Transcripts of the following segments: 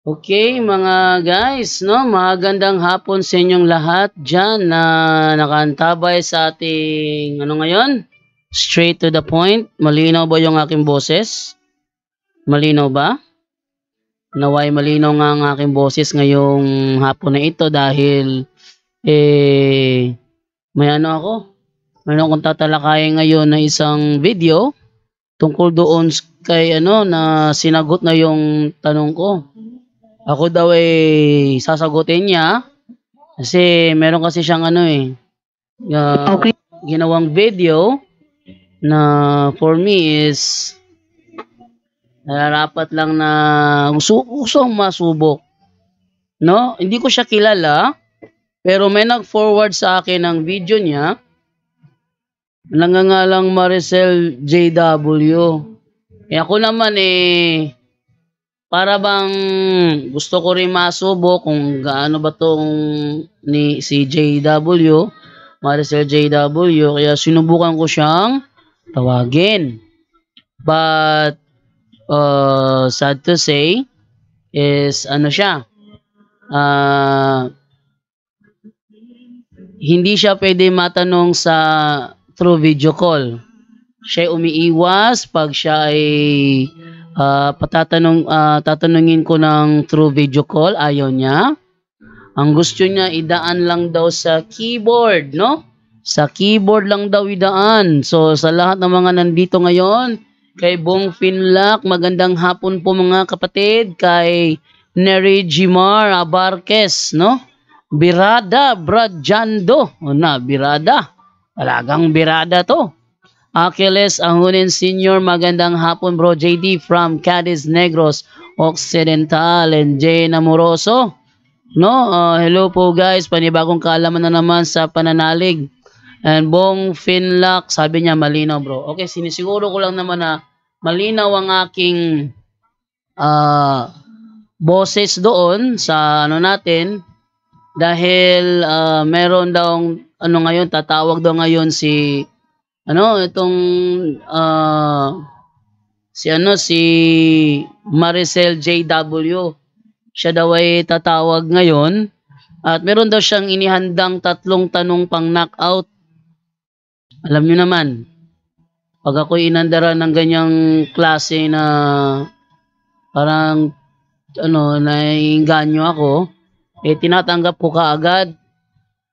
Okay, mga guys, no, magandang hapon sa inyong lahat dyan na nakaantabay sa ating, ngayon? Straight to the point. Malinaw ba yung aking boses? Malinaw ba? Naway malinaw nga ang aking boses ngayong hapon na ito dahil, may ako. Mayroon akong tatalakayin ngayon na isang video tungkol doon kay na sinagot na yung tanong ko. Ako daw sasagutin niya kasi meron kasi siyang Okay. ginawang video na for me is nararapat lang na gustong masubok. No? Hindi ko siya kilala pero may nag-forward sa akin ng video niya. Nangangalang Maricel JW. Ako naman para bang gusto ko rin masubok kung gaano ba tong si JW, Maricel JW, kaya sinubukan ko siyang tawagin. But sad to say is siya, hindi siya pwede matanong sa through video call. Siya umiiwas pag siya ay tatanungin ko ng through video call, ayaw niya. Ang gusto niya idaan lang daw sa keyboard, no? Sa keyboard lang daw idaan. So sa lahat ng mga nandito ngayon, kay Bong Finlac, magandang hapon po mga kapatid, kay Nery Jimar Abarques, no? Birada Brad Jando, birada. Talagang birada to. Achilles Ahunin Sr., magandang hapon bro JD from Cadiz Negros Occidental, and Jane Amoroso. No, hello po guys, panibagong kaalaman na naman sa pananalig. And Bong Finlac, sabi niya malinaw bro. Okay, sinisiguro ko lang naman na malinaw ang aking boses doon sa natin dahil meron daw ngayon, tatawag daw ngayon si si Maricel JW. Siya daw ay tatawag ngayon at meron daw siyang inihandang 3 tanong pang knockout. Alam niyo naman, pag ako inandara ng ganyang klase na parang naiinganyo ako, tinatanggap ko kaagad.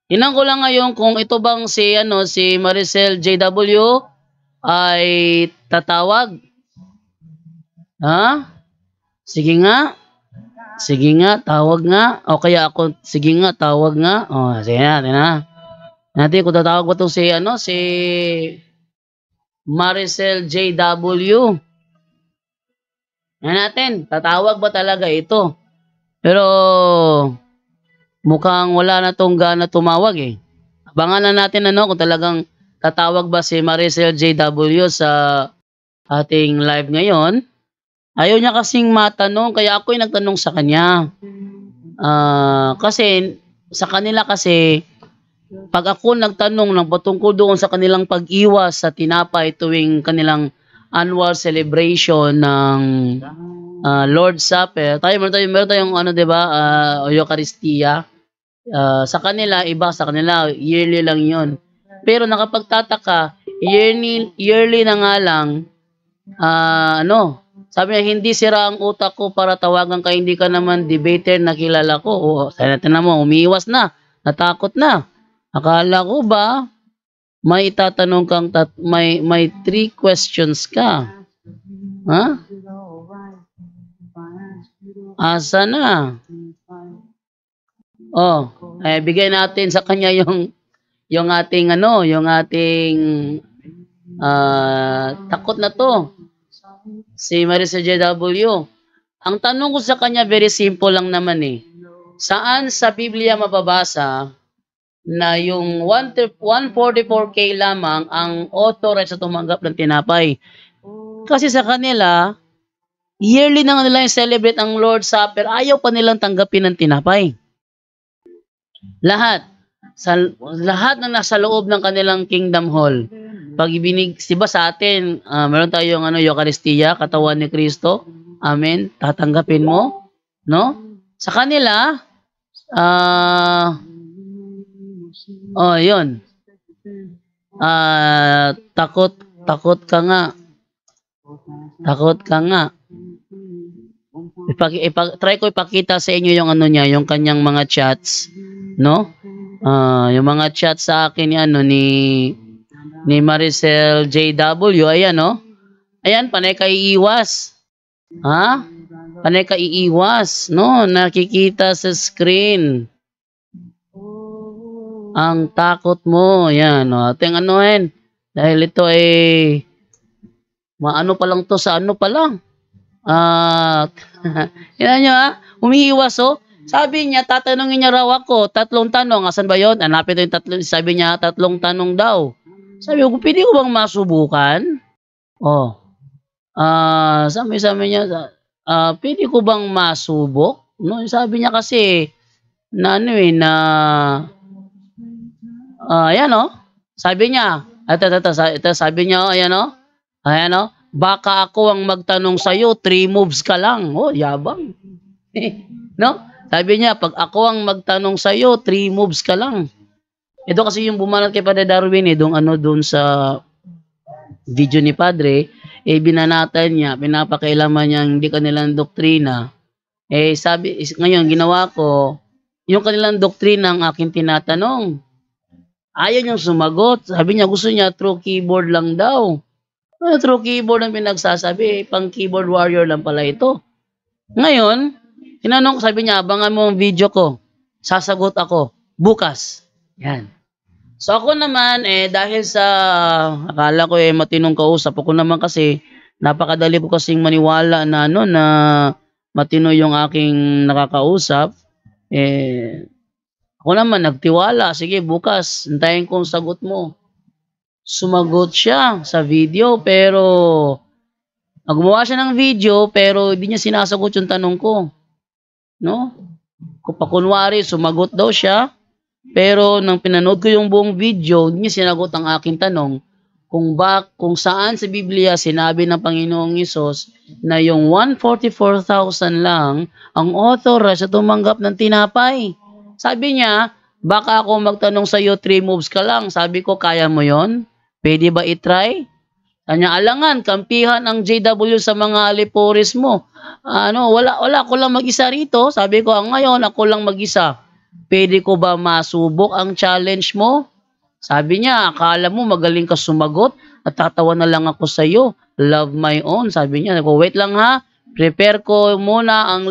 Tingnan ko lang ngayon kung ito bang si Maricel JW ay tatawag. Ha? Sige nga. Sige nga, tawag nga. O kaya ako, sige nga, tawag nga. O, sige na, natin kung tatawag ba itong si Maricel JW. Yan natin, tatawag ba talaga ito? Pero mukhang wala na tong gana tumawag Abangan na natin kung talagang tatawag ba si Maricel JW sa ating live ngayon. Ayaw niya kasing matanong, kaya ako'y nagtanong sa kanya. Kasi sa kanila kasi, pag ako nagtanong ng patungkol doon sa kanilang pag-iwas sa tinapay tuwing kanilang annual celebration ng Lord's Supper, meron tayong diba, Eucharistia. Sa kanila, iba sa kanila, yearly lang yon. Pero nakapagtataka, yearly na nga lang, sabi niya, hindi sira ang utak ko para tawagan ka, hindi ka naman debater na kilala ko. O, tinan mo, umiiwas na, natakot na. Akala ko ba, may itatanong kang, may 3 questions ka. Ha? Asa na? Bigay natin sa kanya yung ating takot na to. Si Maricel JW. Ang tanong ko sa kanya, very simple lang naman Saan sa Biblia mababasa na yung 144K lamang ang authorized sa tumanggap ng tinapay? Kasi sa kanila, yearly na nila yung celebrate ang Lord's Supper, ayaw pa nilang tanggapin ng tinapay. Lahat na nasa loob ng kanilang kingdom hall. Pag ibinig, diba sa atin, meron tayong Eucharistia, katawan ni Kristo. Amen. Tatanggapin mo. no? Sa kanila, yun. Takot ka nga. Takot ka nga. Try ko ipakita sa inyo yung ano niya, yung kanyang mga chats, no? Yung mga chats sa akin ni Maricel JW, ayan, no? Ayan, panay ka iiwas. Ha? Panay ka iiwas, no? Nakikita sa screen. Ang takot mo, yan, no? Ating anuhin. Dahil ito ay maano pa lang to sa ano pa lang. Yan nyo, umiiwas, oh. Sabi niya, tatanungin niya raw ako, 3 tanong. Asan ba yun? Hanapin ito yung 3. Sabi niya, 3 tanong daw. Sabi ko, pwede ko bang masubukan? Oh. Sabi niya, pwede ko bang masubok? No, sabi niya kasi, ayan, oh. Sabi niya, ito, sabi niya, ayan, oh. Ayan, oh. Baka ako ang magtanong sa'yo, 3 moves ka lang. Oh, yabang. No? Sabi niya, pag ako ang magtanong sa'yo, 3 moves ka lang. Ito kasi yung bumanat kay Padre Darwin, doon sa video ni Padre, binanatan niya, pinapakailaman niya hindi kanilang doktrina. Ngayon, ginawa ko, yung kanilang doktrina ang aking tinatanong. Ayaw niyang sumagot. Sabi niya, gusto niya through keyboard lang daw. Through keyboard ang pinagsasabi, pang keyboard warrior lang pala ito. Ngayon, tinanong ko, sabi niya, abangan mo ang video ko. Sasagot ako, bukas. Yan. So ako naman, dahil sa, akala ko matinong kausap, ako naman kasi, napakadali ko kasing maniwala na, na matino yung aking nakakausap. Ako naman, nagtiwala. Sige, bukas, hintayin ko ang sagot mo. Sumagot siya sa video, pero gumawa siya ng video, pero hindi niya sinasagot yung tanong ko. No? Kunwari, sumagot daw siya, pero nang pinanood ko yung buong video, hindi niya sinagot ang aking tanong kung saan sa Biblia sinabi ng Panginoong Hesus na yung 144,000 lang ang authorized sa tumanggap ng tinapay. Sabi niya, baka ako magtanong sa iyo 3 moves ka lang. Sabi ko, kaya mo yon? Pwede ba i-try? Kanya alangan, kampihan ang JW sa mga aliporis mo. Wala ko lang mag-isa rito. Sabi ko, ngayon ako lang mag-isa. Pwede ko ba masubok ang challenge mo? Sabi niya, akala mo magaling ka sumagot at tatawa na lang ako sa iyo. Love my own. Sabi niya, wait lang ha. Prepare ko muna ang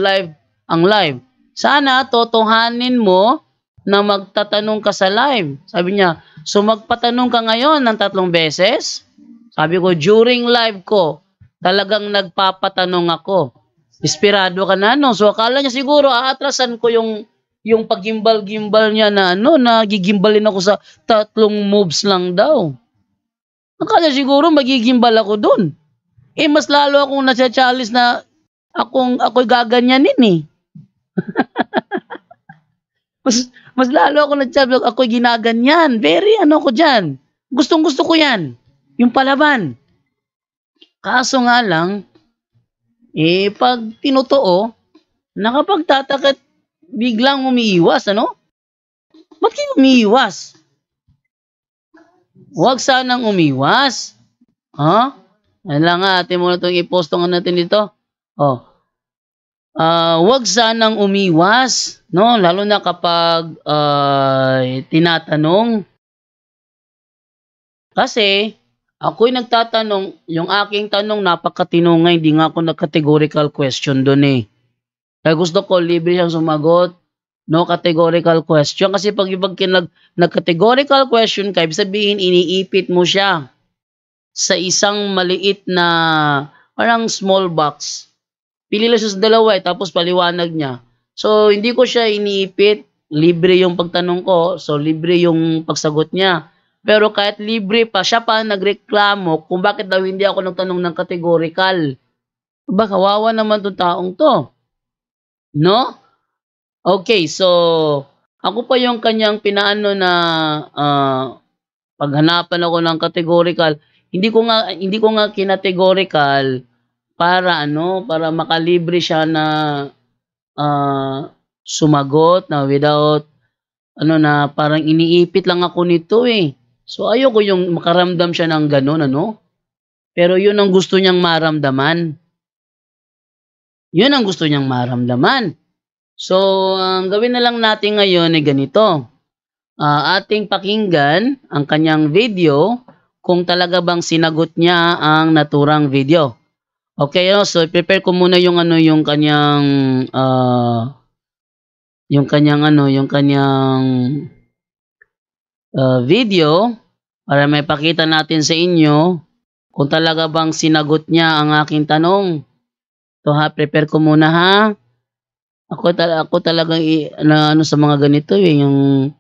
live. Sana totohanin mo na magtatanong ka sa live. Sabi niya, so magpatanong ka ngayon ng 3 beses? Sabi ko, during live ko, talagang nagpapatanong ako. Inspirado ka na, no? So akala niya siguro, aatrasan ko yung pag-gimbal-gimbal niya na nagigimbalin ako sa 3 moves lang daw. Akala siguro magigimbal ako dun. Mas lalo akong nasa-challenge na ako'y gaganyanin eh. mas lalo ako nag-challenge, ako'y ginaganyan. Very ko dyan. Gustong-gusto ko yan. Yung palaban. Kaso nga lang, pag tinutoo, nakapagtatakat, biglang umiiwas, Ba't kayo umiiwas? Huwag sanang umiwas. Alam nga, atin muna itong i-post natin dito. Huwag sanang umiwas, no? Lalo na kapag tinatanong. Kasi, ako'y nagtatanong, yung aking tanong napakatinong, hindi nga ako nag-categorical question doon eh. Kaya gusto ko libre siyang sumagot, no categorical question. Kasi pag nag-categorical question ka, ibig sabihin iniipit mo siya sa isang maliit na parang small box. Pili lang siya sa 2 tapos paliwanag niya. So hindi ko siya iniipit, libre yung pagtanong ko, so libre yung pagsagot niya. Pero kahit libre pa, siya pa nagreklamo kung bakit daw hindi ako nagtanong ng categorical. Ba, kawawa naman itong taong to. No? Okay, so ako pa yung kanyang pinaano na paghanapan ako ng categorical. Hindi ko nga kinategorical para para makalibre siya na sumagot na without na parang iniipit lang ako nito eh. So ayoko yung makaramdam siya ng ganun Pero yun ang gusto niyang maramdaman. Yun ang gusto niyang maramdaman. So ang gawin na lang natin ngayon ay ganito. Ating pakinggan ang kanyang video kung talaga bang sinagot niya ang naturang video. Okay, so prepare ko muna yung kanyang video para may pakita natin sa inyo kung talaga bang sinagot niya ang aking tanong. So prepare ko muna ha. Ako talagang sa mga ganito yung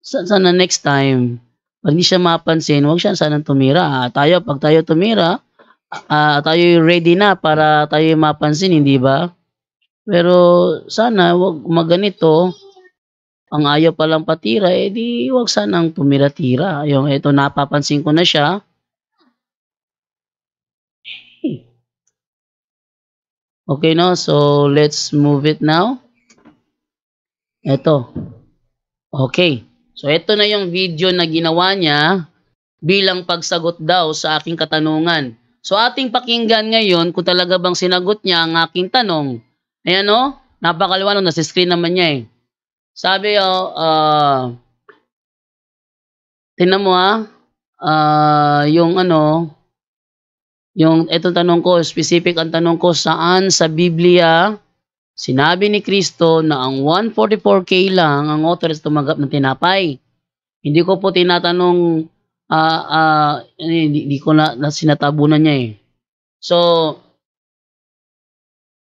sana next time pag hindi siya mapansin, huwag siya sanang tumira. Pag tayo tumira, tayo ready na para tayo mapansin, hindi ba? Pero sana wag maganito. Ang ayaw palang patira, di wag sanang tumira-tira. Ito napapansin ko na siya. Okay, no? So let's move it now. Ito. Okay. So ito na yung video na ginawa niya bilang pagsagot daw sa aking katanungan. So ating pakinggan ngayon kung talaga bang sinagot niya ang aking tanong. Ayan napakaliwanag, nasa screen naman niya eh. Sabi tingnan mo yung itong tanong ko, specific ang tanong ko, saan sa Biblia sinabi ni Kristo na ang 144K lang ang authorized tumanggap ng tinapay. Hindi ko po tinatanong, hindi ko na sinatabunan niya eh. So,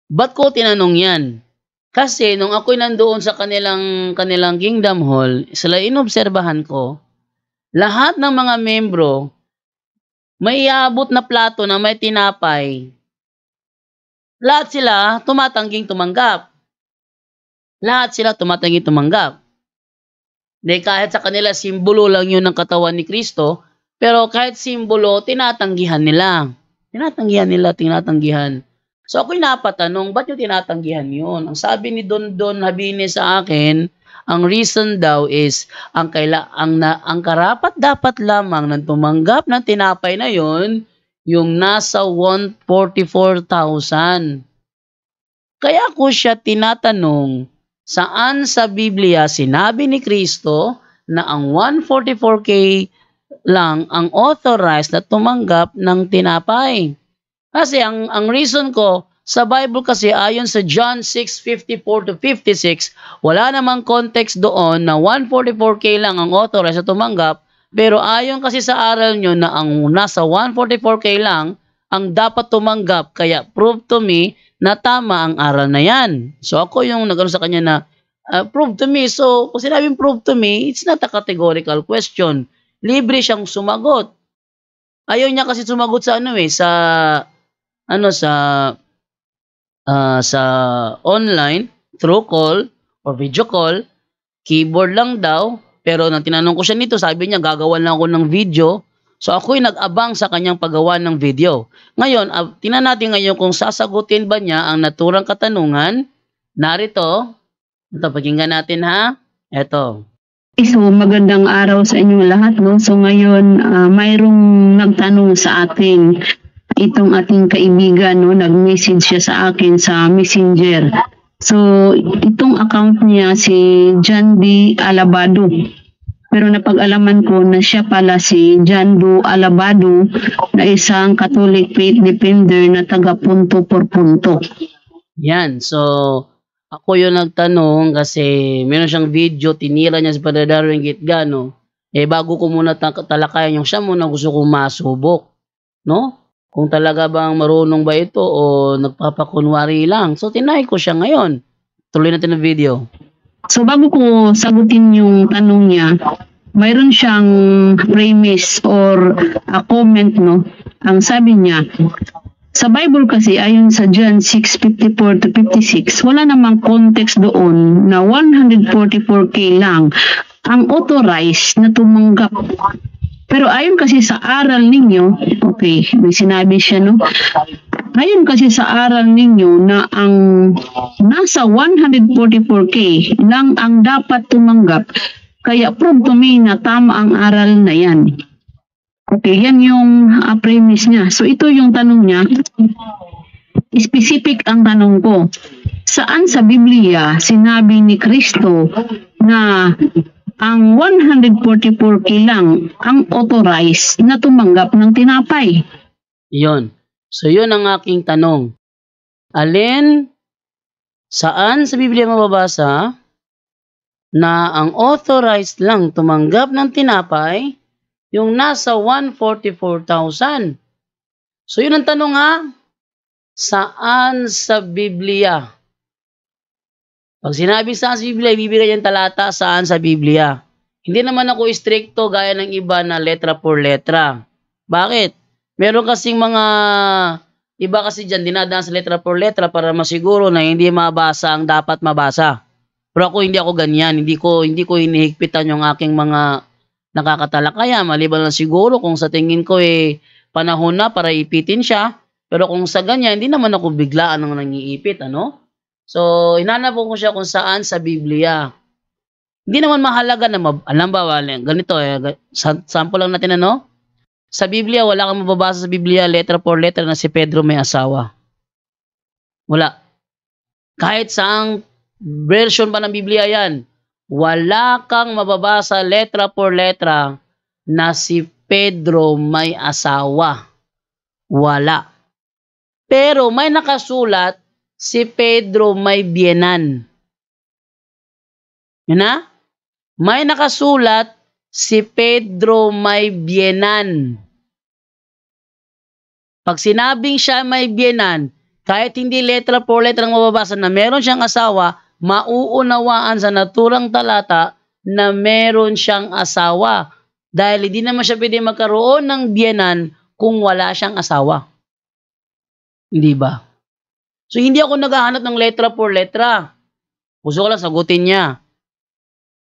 ba't ko tinanong yan? Kasi nung ako'y nandoon sa kanilang Kingdom Hall, sila inobserbahan ko, lahat ng mga membro, may iabot na plato na may tinapay. Lahat sila tumatangging tumanggap. Kahit sa kanila, simbolo lang yun ng katawan ni Kristo, pero kahit simbolo, tinatanggihan nila. So ako'y napatanong, ba't yung tinatanggihan yun? Ang sabi ni Don Habine sa akin, ang reason daw is, ang karapat dapat lamang ng tumanggap ng tinapay na yun, yung nasa 144,000. Kaya ko siya tinatanong, saan sa Biblia sinabi ni Kristo na ang 144K lang ang authorized na tumanggap ng tinapay? Kasi ang reason ko, sa Bible kasi ayon sa John 6:54-56, wala namang context doon na 144K lang ang authorized na tumanggap. Pero ayon kasi sa aral nyo na ang nasa 144K lang ang dapat tumanggap, kaya prove to me na tama ang aral na yan. So ako yung nagano sa kanya na prove to me. So kung sinabing prove to me, it's not a categorical question. Libre siyang sumagot. Ayaw niya kasi sumagot sa sa online, through call or video call, keyboard lang daw. Pero nang tinanong ko siya nito, sabi niya gagawa lang ako ng video. So ako'y nag-abang sa kanyang paggawa ng video. Ngayon, tingnan natin ngayon kung sasagutin ba niya ang naturang katanungan. Narito. Ito, pakinggan natin ha. Ito. So magandang araw sa inyong lahat. No? So ngayon, mayroong nagtanong sa atin. Itong ating kaibigan, nag-message siya sa akin sa Messenger. So, itong account niya si John D. Alabado. Pero napag-alaman ko na siya pala si John Do Alabado na isang Catholic faith defender na taga punto por punto. Yan. So, ako yung nagtanong kasi meron siyang video, tinira niya si Padre Darwin Gitgano. Bago ko muna talakayan yung siya muna gusto kong masubok. No? Kung talaga bang marunong ba ito o nagpapakunwari lang. So, tinay ko siya ngayon. Tuloy natin ang video. So, bago ko sagutin yung tanong niya, mayroon siyang premise or a comment, no? Ang sabi niya, sa Bible kasi, ayon sa John 6:54-56, wala namang context doon na 144K lang ang authorized na tumanggap. Pero ayon kasi sa aral ninyo, okay, may sinabi siya, no? Ayon kasi sa aral ninyo na ang nasa 144K lang ang dapat tumanggap, kaya prove to me na tama ang aral na yan. Okay, yan yung premise niya. So ito yung tanong niya. Specific ang tanong ko. Saan sa Biblia sinabi ni Kristo na ang 144K lang ang authorized na tumanggap ng tinapay? Yon. So yun ang aking tanong. Saan sa Biblia mababasa na ang authorized lang tumanggap ng tinapay yung nasa 144,000? So yun ang tanong ha. Saan sa Biblia? Pag sinabi saan sa Biblia, ibibigay yung talata saan sa Biblia. Hindi naman ako stricto gaya ng iba na letra por letra. Bakit? Meron kasing mga iba kasi dyan, dinadaan sa letra por letra para masiguro na hindi mabasa ang dapat mabasa. Pero hindi ako ganyan. Hindi ko hinihigpitan yung aking mga nakakatalakaya. Maliban lang siguro kung sa tingin ko panahon na para ipitin siya. Pero kung sa ganyan, hindi naman ako biglaan ng nangiipit, ano? So, hinanap ko siya kung saan sa Biblia. Hindi naman mahalaga na alam ba, ganito sample lang natin, ano? Sa Biblia, wala kang mababasa sa Biblia, letra por letra na si Pedro may asawa. Wala. Kahit saang version pa ng Biblia yan, wala kang mababasa letra por letra na si Pedro may asawa. Wala. Pero may nakasulat, si Pedro may biyenan. Yun na? May nakasulat, si Pedro may biyenan. Pag sinabing siya may biyenan, kahit hindi letra por letra ang mababasa na meron siyang asawa, mauunawaan sa naturang talata na meron siyang asawa. Dahil hindi naman siya pwede magkaroon ng biyenan kung wala siyang asawa. Hindi ba? So hindi ako naghahanap ng letra por letra. Gusto ko lang sagutin niya.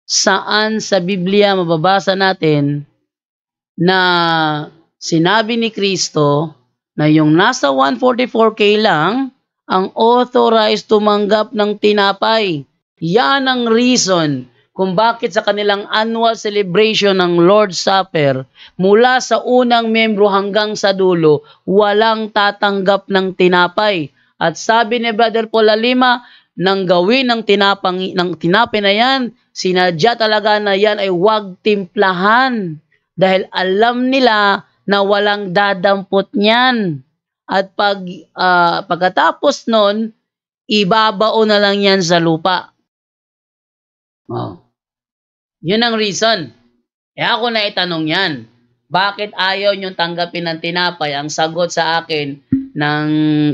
Saan sa Biblia mababasa natin na sinabi ni Kristo na yung nasa 144K lang ang authorized tumanggap ng tinapay? Yan ang reason kung bakit sa kanilang annual celebration ng Lord's Supper, mula sa unang membro hanggang sa dulo, walang tatanggap ng tinapay. At sabi ni Brother Paul Alima, nang gawin ng tinapay na yan, sinadya talaga na yan ay wag timplahan. Dahil alam nila na walang dadampot niyan. At pagkatapos nun, ibabao na lang yan sa lupa. Oh. Yun ang reason. Ako na itanong yan. Bakit ayaw niyong tanggapin ng tinapay? Ang sagot sa akin ng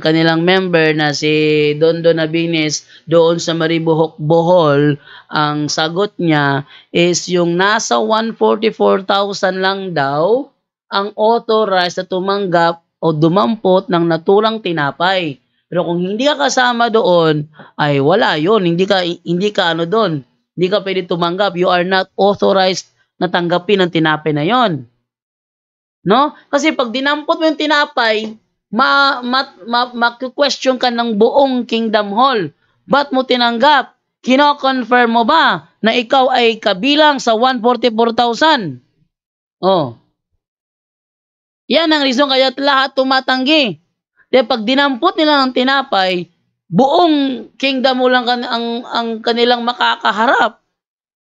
kanilang member na si Dondo Nabines doon sa Maribohok, Bohol, ang sagot niya is yung nasa 144,000 lang daw ang authorized na tumanggap o dumampot ng naturang tinapay. Pero kung hindi ka kasama doon, ay wala yun. Hindi ka ano doon. Hindi ka pwede tumanggap. You are not authorized na tanggapin ang tinapay na yon. No? Kasi pag dinampot mo yung tinapay, mag-question ka ng buong Kingdom Hall. Ba't mo tinanggap? Kino-confirm mo ba na ikaw ay kabilang sa 144,000? Oh. Yan ang reason kaya lahat tumatanggi. Dahil pag dinampot nila ng tinapay, buong kingdom mo lang ang kanilang makakaharap.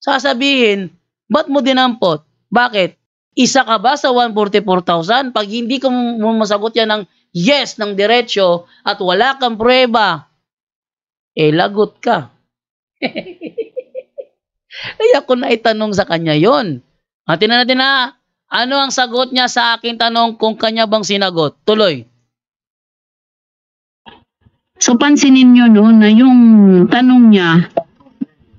Sasabihin, ba't mo dinampot? Bakit? Isa ka ba sa 144,000? Pag hindi ka masagot yan ng yes, ng diretsyo, at wala kang pruweba, lagot ka. Kaya ko na itanong sa kanya yon. Atin na natin na, ano ang sagot niya sa aking tanong kung kanya bang sinagot? Tuloy. So pansinin nyo no, na yung tanong niya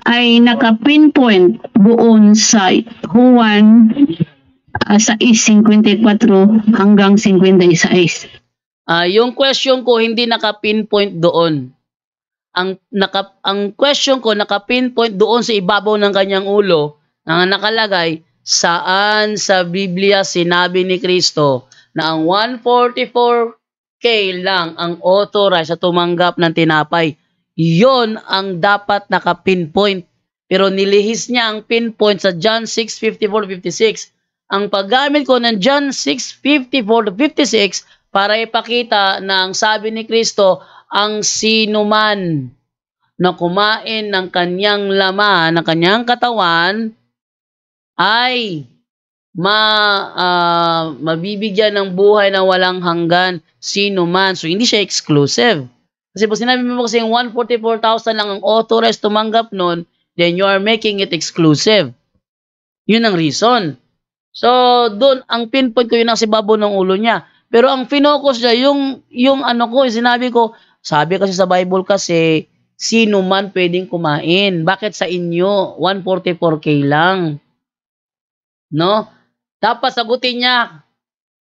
ay naka-pinpoint doon sa Juan sa 6:54 hanggang 56. Yung question ko hindi naka-pinpoint doon. Ang question ko naka-pinpoint doon sa ibabaw ng kanyang ulo na nakalagay, saan sa Biblia sinabi ni Kristo na ang 144 lang ang authorized sa tumanggap ng tinapay. Yon ang dapat naka-pinpoint. Pero nilihis niya ang pinpoint sa John 6:54-56. Ang paggamit ko ng John 6:54-56 para ipakita na ang sabi ni Kristo, ang sinuman na kumain ng kanyang laman, ng kanyang katawan, ay mabibigyan ng buhay na walang hanggan, sino man. So, hindi siya exclusive. Kasi po sinabi mo kasi 144,000 lang ang authorized tumanggap nun, then you are making it exclusive. Yun ang reason. So, doon, ang pinpoint ko yun ang sibabo ng ulo niya. Pero ang finokus niya, yung ano ko, yung sinabi ko, sabi kasi sa Bible kasi, sino man pwedeng kumain. Bakit sa inyo? 144K lang. No? Dapat sagutin niya.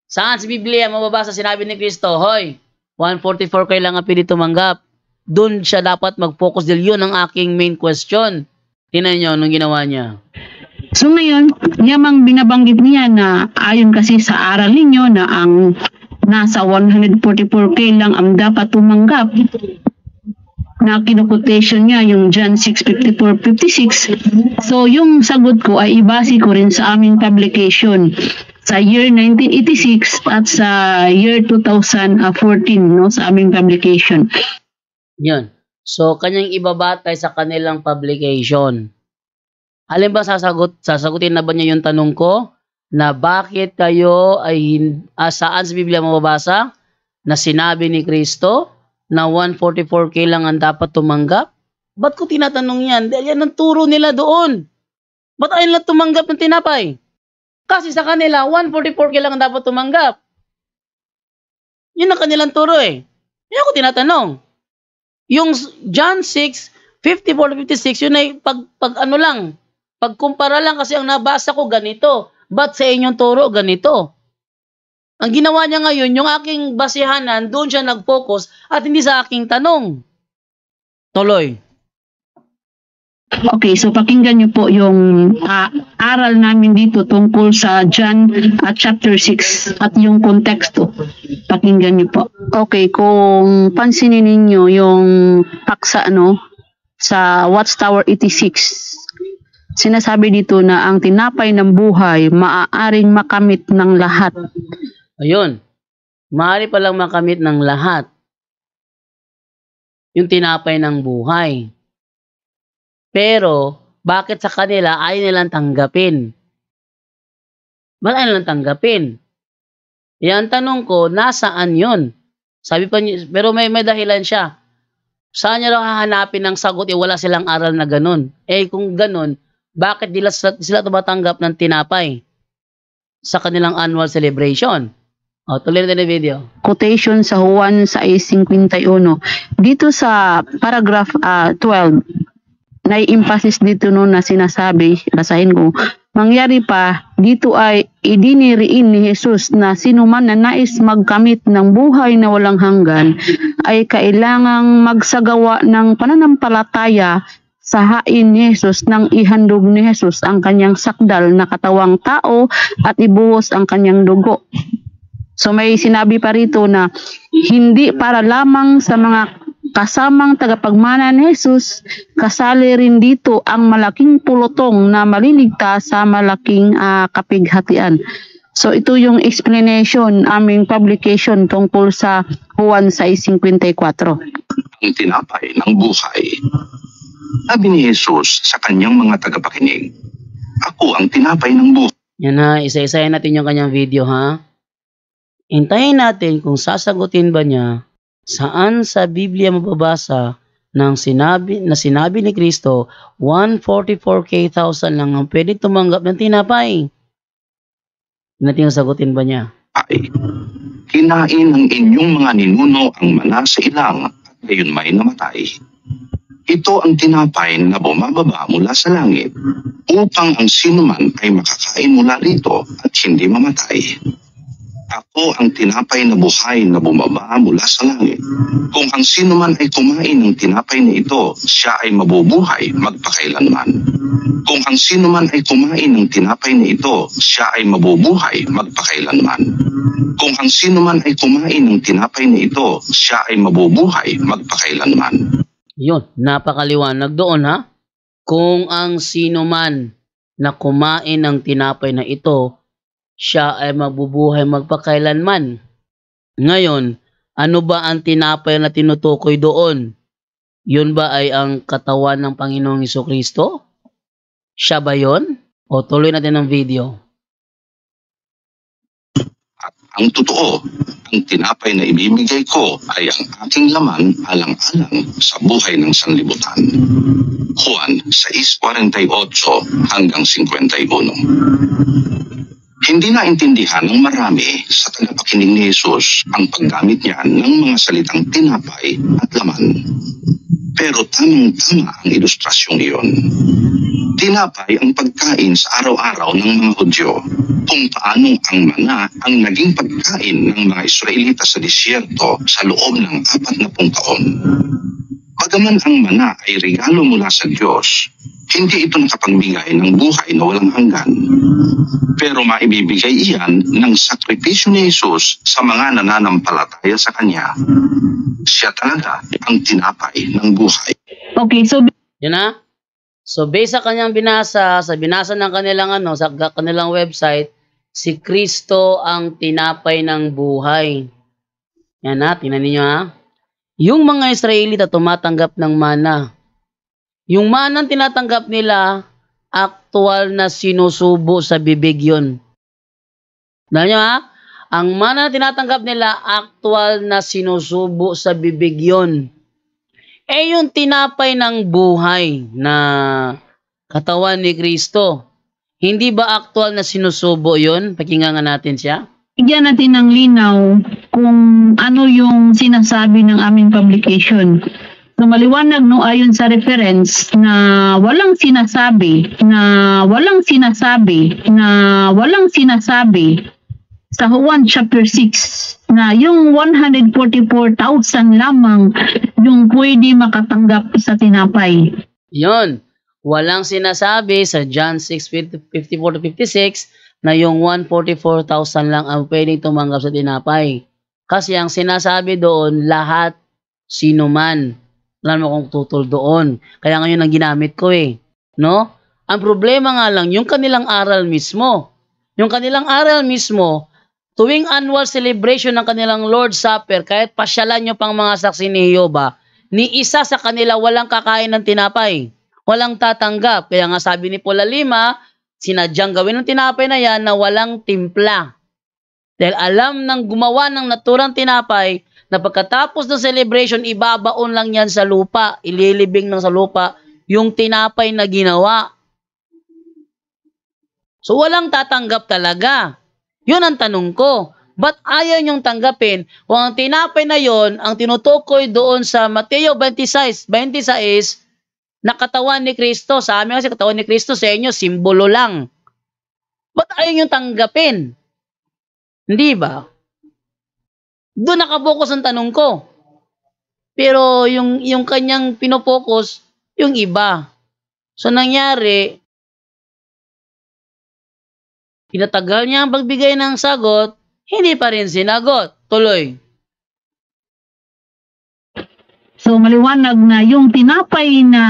Saan sa Biblia mababasa sinabi ni Kristo, hoy, 144K lang ang pwede tumanggap. Doon siya dapat mag-focus dahil yun ang aking main question. Tingnan niyo anong ginawa niya. So ngayon, yamang binabanggit niya na ayon kasi sa aral ninyo na ang nasa 144K lang ang dapat tumanggap. Na kinukotation niya yung John 6:54-56. So yung sagot ko ay ibase ko rin sa aming publication sa year 1986 at sa year 2014, no, sa aming publication. Yun. So kanyang ibabatay sa kanilang publication. Alin ba sasagutin na ba niya yung tanong ko na bakit kayo ay saan sa Biblia mababasa na sinabi ni Kristo na 144K lang ang dapat tumanggap? Ba't ko tinatanong yan? Dahil yan ang turo nila doon. Ba't ayaw nila tumanggap ng tinapay? Kasi sa kanila, 144K lang ang dapat tumanggap. Yun ang kanilang turo eh. Yan ako tinatanong. Yung John 6:54-56, yun ay pagkumpara lang kasi ang nabasa ko ganito. Ba't sa inyong turo ganito? Ang ginawa niya ngayon, yung aking basihanan, doon siya nag-focus at hindi sa aking tanong. Tuloy. Okay, so pakinggan niyo po yung aral namin dito tungkol sa John chapter 6 at yung konteksto. Pakinggan niyo po. Okay, kung pansinin ninyo yung paksa sa Watchtower 86, sinasabi dito na ang tinapay ng buhay maaaring makamit ng lahat. Ayun, maaari palang makamit ng lahat yung tinapay ng buhay. Pero, bakit sa kanila ayaw nilang tanggapin? Ba't ayaw nilang tanggapin? Yan tanong ko, nasaan yun? Sabi pa niya, pero may dahilan siya. Saan niya raw hahanapin ng sagot? Wala silang aral na ganun. Kung ganun, bakit sila tumatanggap ng tinapay sa kanilang annual celebration? Tuloy natin ang video. Quotation sa Juan 6:51. Dito sa paragraph 12, nai-emphasis dito na sinasabi, basahin ko, mangyari pa, dito ay idiniriin ni Jesus na sinuman na nais magkamit ng buhay na walang hanggan ay kailangang magsagawa ng pananampalataya sa hain ni Jesus nang ihandog ni Jesus ang kanyang sakdal na katawang tao at ibuhos ang kanyang dugo. So may sinabi pa rito na hindi para lamang sa mga kasamang tagapagmana ni Jesus, kasali rin dito ang malaking pulutong na maliligtas sa malaking kapighatian. So ito yung explanation, aming publication tungkol sa Juan 6:54. Ang tinapay ng buhay. Sabi ni Jesus sa kanyang mga tagapakinig, ako ang tinapay ng buhay. Yan ha, isa-isahin natin yung kanyang video ha. Hintayin natin kung sasagutin ba niya saan sa Biblia mababasa na sinabi ni Kristo 144,000 lang ang pwede tumanggap ng tinapay. Natin sagutin ba niya? Ay, kinain ng inyong mga ninuno ang mana sa ilang at gayon may namatay. Ito ang tinapay na bumababa mula sa langit upang ang sinuman ay makakain mula rito at hindi mamatay. Ako ang tinapay na buhay na bumaba mula sa langit. Kung ang sino man ay kumain ng tinapay na ito, siya ay mabubuhay magpakailanman. Kung ang sino man ay kumain ng tinapay na ito, siya ay mabubuhay magpakailanman. Kung ang sino man ay kumain ng tinapay na ito, siya ay mabubuhay magpakailanman. Yun, napakaliwanag doon ha. Kung ang sino man na kumain ng tinapay na ito, siya ay mabubuhay magpakailanman. Ngayon, ano ba ang tinapay na tinutukoy doon? Yun ba ay ang katawan ng Panginoong Hesukristo? Siya ba yun? O tuloy natin ang video. At ang totoo, ang tinapay na ibibigay ko ay ang aking laman alang-alang sa buhay ng sanlibutan. Juan 6:48 hanggang 51. Hindi naintindihan ng marami sa tagapakinig ni Jesus ang paggamit niya ng mga salitang tinapay at laman. Pero tamang-tama ang ilustrasyong iyon. Tinapay ang pagkain sa araw-araw ng mga Hudyo, kung paano ang mana ang naging pagkain ng mga Israelita sa disyerto sa loob ng 40 taon. Bagaman ang mana ay regalo mula sa Diyos, hindi ito nakapagbigay ng buhay na walang hanggan. Pero maibibigay iyan ng sakripisyo ni Jesus sa mga nananampalataya sa Kanya. Siya talaga ang tinapay ng buhay. Okay, so Yan na. So based sa kanyang binasa, sa binasa ng kanilang sa kanilang website, si Kristo ang tinapay ng buhay. Yan na, tingnan niyo ha. Yung mga Israelita tumatanggap ng mana. Yung manang tinatanggap nila, aktual na sinusubo sa bibig yun. Dahil nyo ha? Ang mana na tinatanggap nila, aktual na sinusubo sa bibig yun. Eh yung tinapay ng buhay na katawan ni Kristo, hindi ba aktual na sinusubo yun? Pakinggan natin siya. bigyan natin ng linaw kung ano yung sinasabi ng aming publication. So maliwanag no ayon sa reference na walang sinasabi sa Juan chapter 6 na yung 144,000 lamang yung pwede makatanggap sa tinapay. Yon, walang sinasabi sa John 6:54-56 na yung 144,000 lang ang pwedeng tumanggap sa tinapay. Kasi ang sinasabi doon, lahat, sino man. Alam mo kung tutol doon. Kaya ngayon ang ginamit ko no? Ang problema nga lang, yung kanilang aral mismo. Yung kanilang aral mismo, tuwing annual celebration ng kanilang Lord Supper, kahit pasyalan nyo pang mga saksi ni Jehovah, ni isa sa kanila walang kakain ng tinapay. Walang tatanggap. Kaya nga sabi ni Paul Lima, sinadyang gawin ng tinapay na yan na walang timpla. Dahil alam ng gumawa ng naturang tinapay na pagkatapos ng celebration, ibabaon lang yan sa lupa. Ililibing lang sa lupa yung tinapay na ginawa. So walang tatanggap talaga. Yun ang tanong ko. Ba't ayaw niyong tanggapin kung ang tinapay na yon ang tinutukoy doon sa Mateo 26, na katawan ni Kristo? Sa amin kasi katawan ni Kristo, sa inyo, simbolo lang. Ba't ayaw niyong tanggapin? Hindi ba? Doon nakapokus ang tanong ko. Pero yung kanyang pinopokus, yung iba. So nangyari, pinatagal niya ang pagbigay ng sagot, hindi pa rin sinagot. Tuloy. So maliwanag na yung tinapay na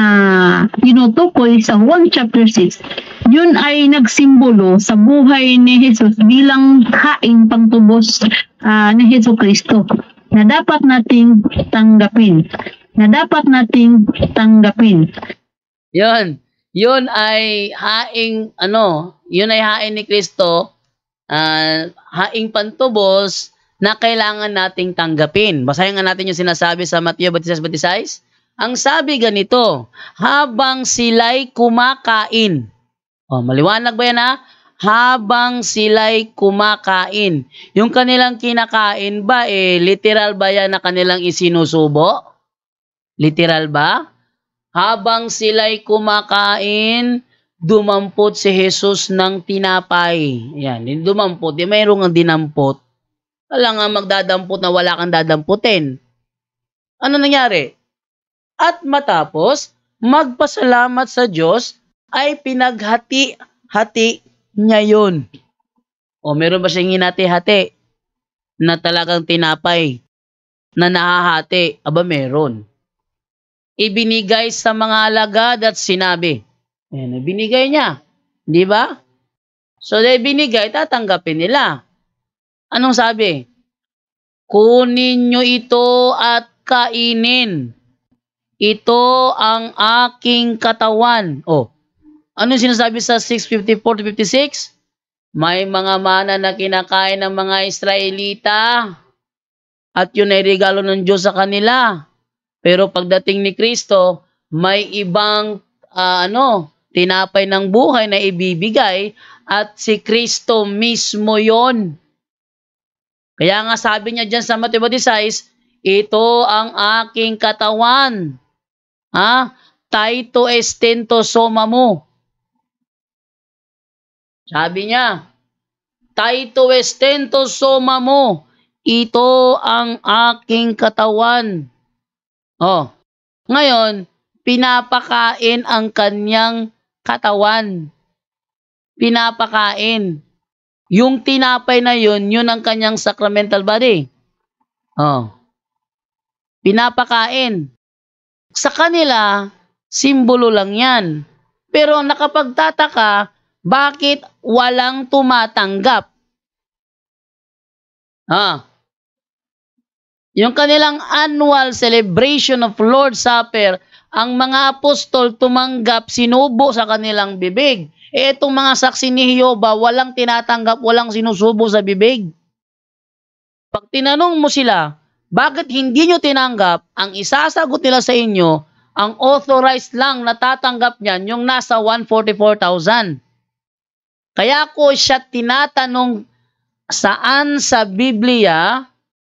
tinutukoy sa Juan chapter 6, yun ay nagsimbolo sa buhay ni Jesus bilang haing pangtubos ni Jesucristo na dapat nating tanggapin. Yun ay haing yun ay haing ni Kristo, haing pantubos na kailangan nating tanggapin. Basahin nga natin yung sinasabi sa Mateo 26:26. Ang sabi ganito, habang sila'y kumakain. Maliwanag ba yan habang sila'y kumakain. Yung kanilang kinakain ba, literal ba yan na kanilang isinusubo? Literal ba? Habang sila'y kumakain, dumampot si Jesus ng tinapay. Yan, dumampot. Mayroong ang dinampot. Wala nga magdadampot na wala kang dadamputin. Ano nangyari? At matapos, magpasalamat sa Diyos, ay pinaghati-hati niya yun. O meron ba siyang hinati-hati na talagang tinapay na nahahati? Aba meron. Ibinigay sa mga alagad at sinabi. Ayan, ibinigay niya. Di ba? So, ibinigay, tatanggapin nila. Anong sabi? Kunin nyo ito at kainin. Ito ang aking katawan. Oh, ano sinasabi sa 6:54-56? May mga mana na kinakain ng mga Israelita at yun ay regalo ng Diyos sa kanila. Pero pagdating ni Kristo, may ibang tinapay ng buhay na ibibigay at si Kristo mismo yon. Kaya nga sabi niya dyan sa Mateo 26, ito ang aking katawan. Taito estento soma mo. Sabi niya, taito estento soma mo. Ito ang aking katawan. Oh, ngayon, pinapakain ang kanyang katawan. Pinapakain. Yung tinapay na yun ang kanyang sacramental body. Oh, pinapakain. Sa kanila, simbolo lang yan. Pero nakapagtataka, bakit walang tumatanggap? Yung kanilang annual celebration of Lord's Supper, ang mga apostol tumanggap, sinubo sa kanilang bibig. Itong mga saksi ni Jehovah, walang tinatanggap, walang sinusubo sa bibig. Pag tinanong mo sila, bakit hindi nyo tinanggap, ang isasagot nila sa inyo, ang authorized lang na tatanggap niyan, yung nasa 144,000. Kaya ko siya tinatanong, saan sa Biblia,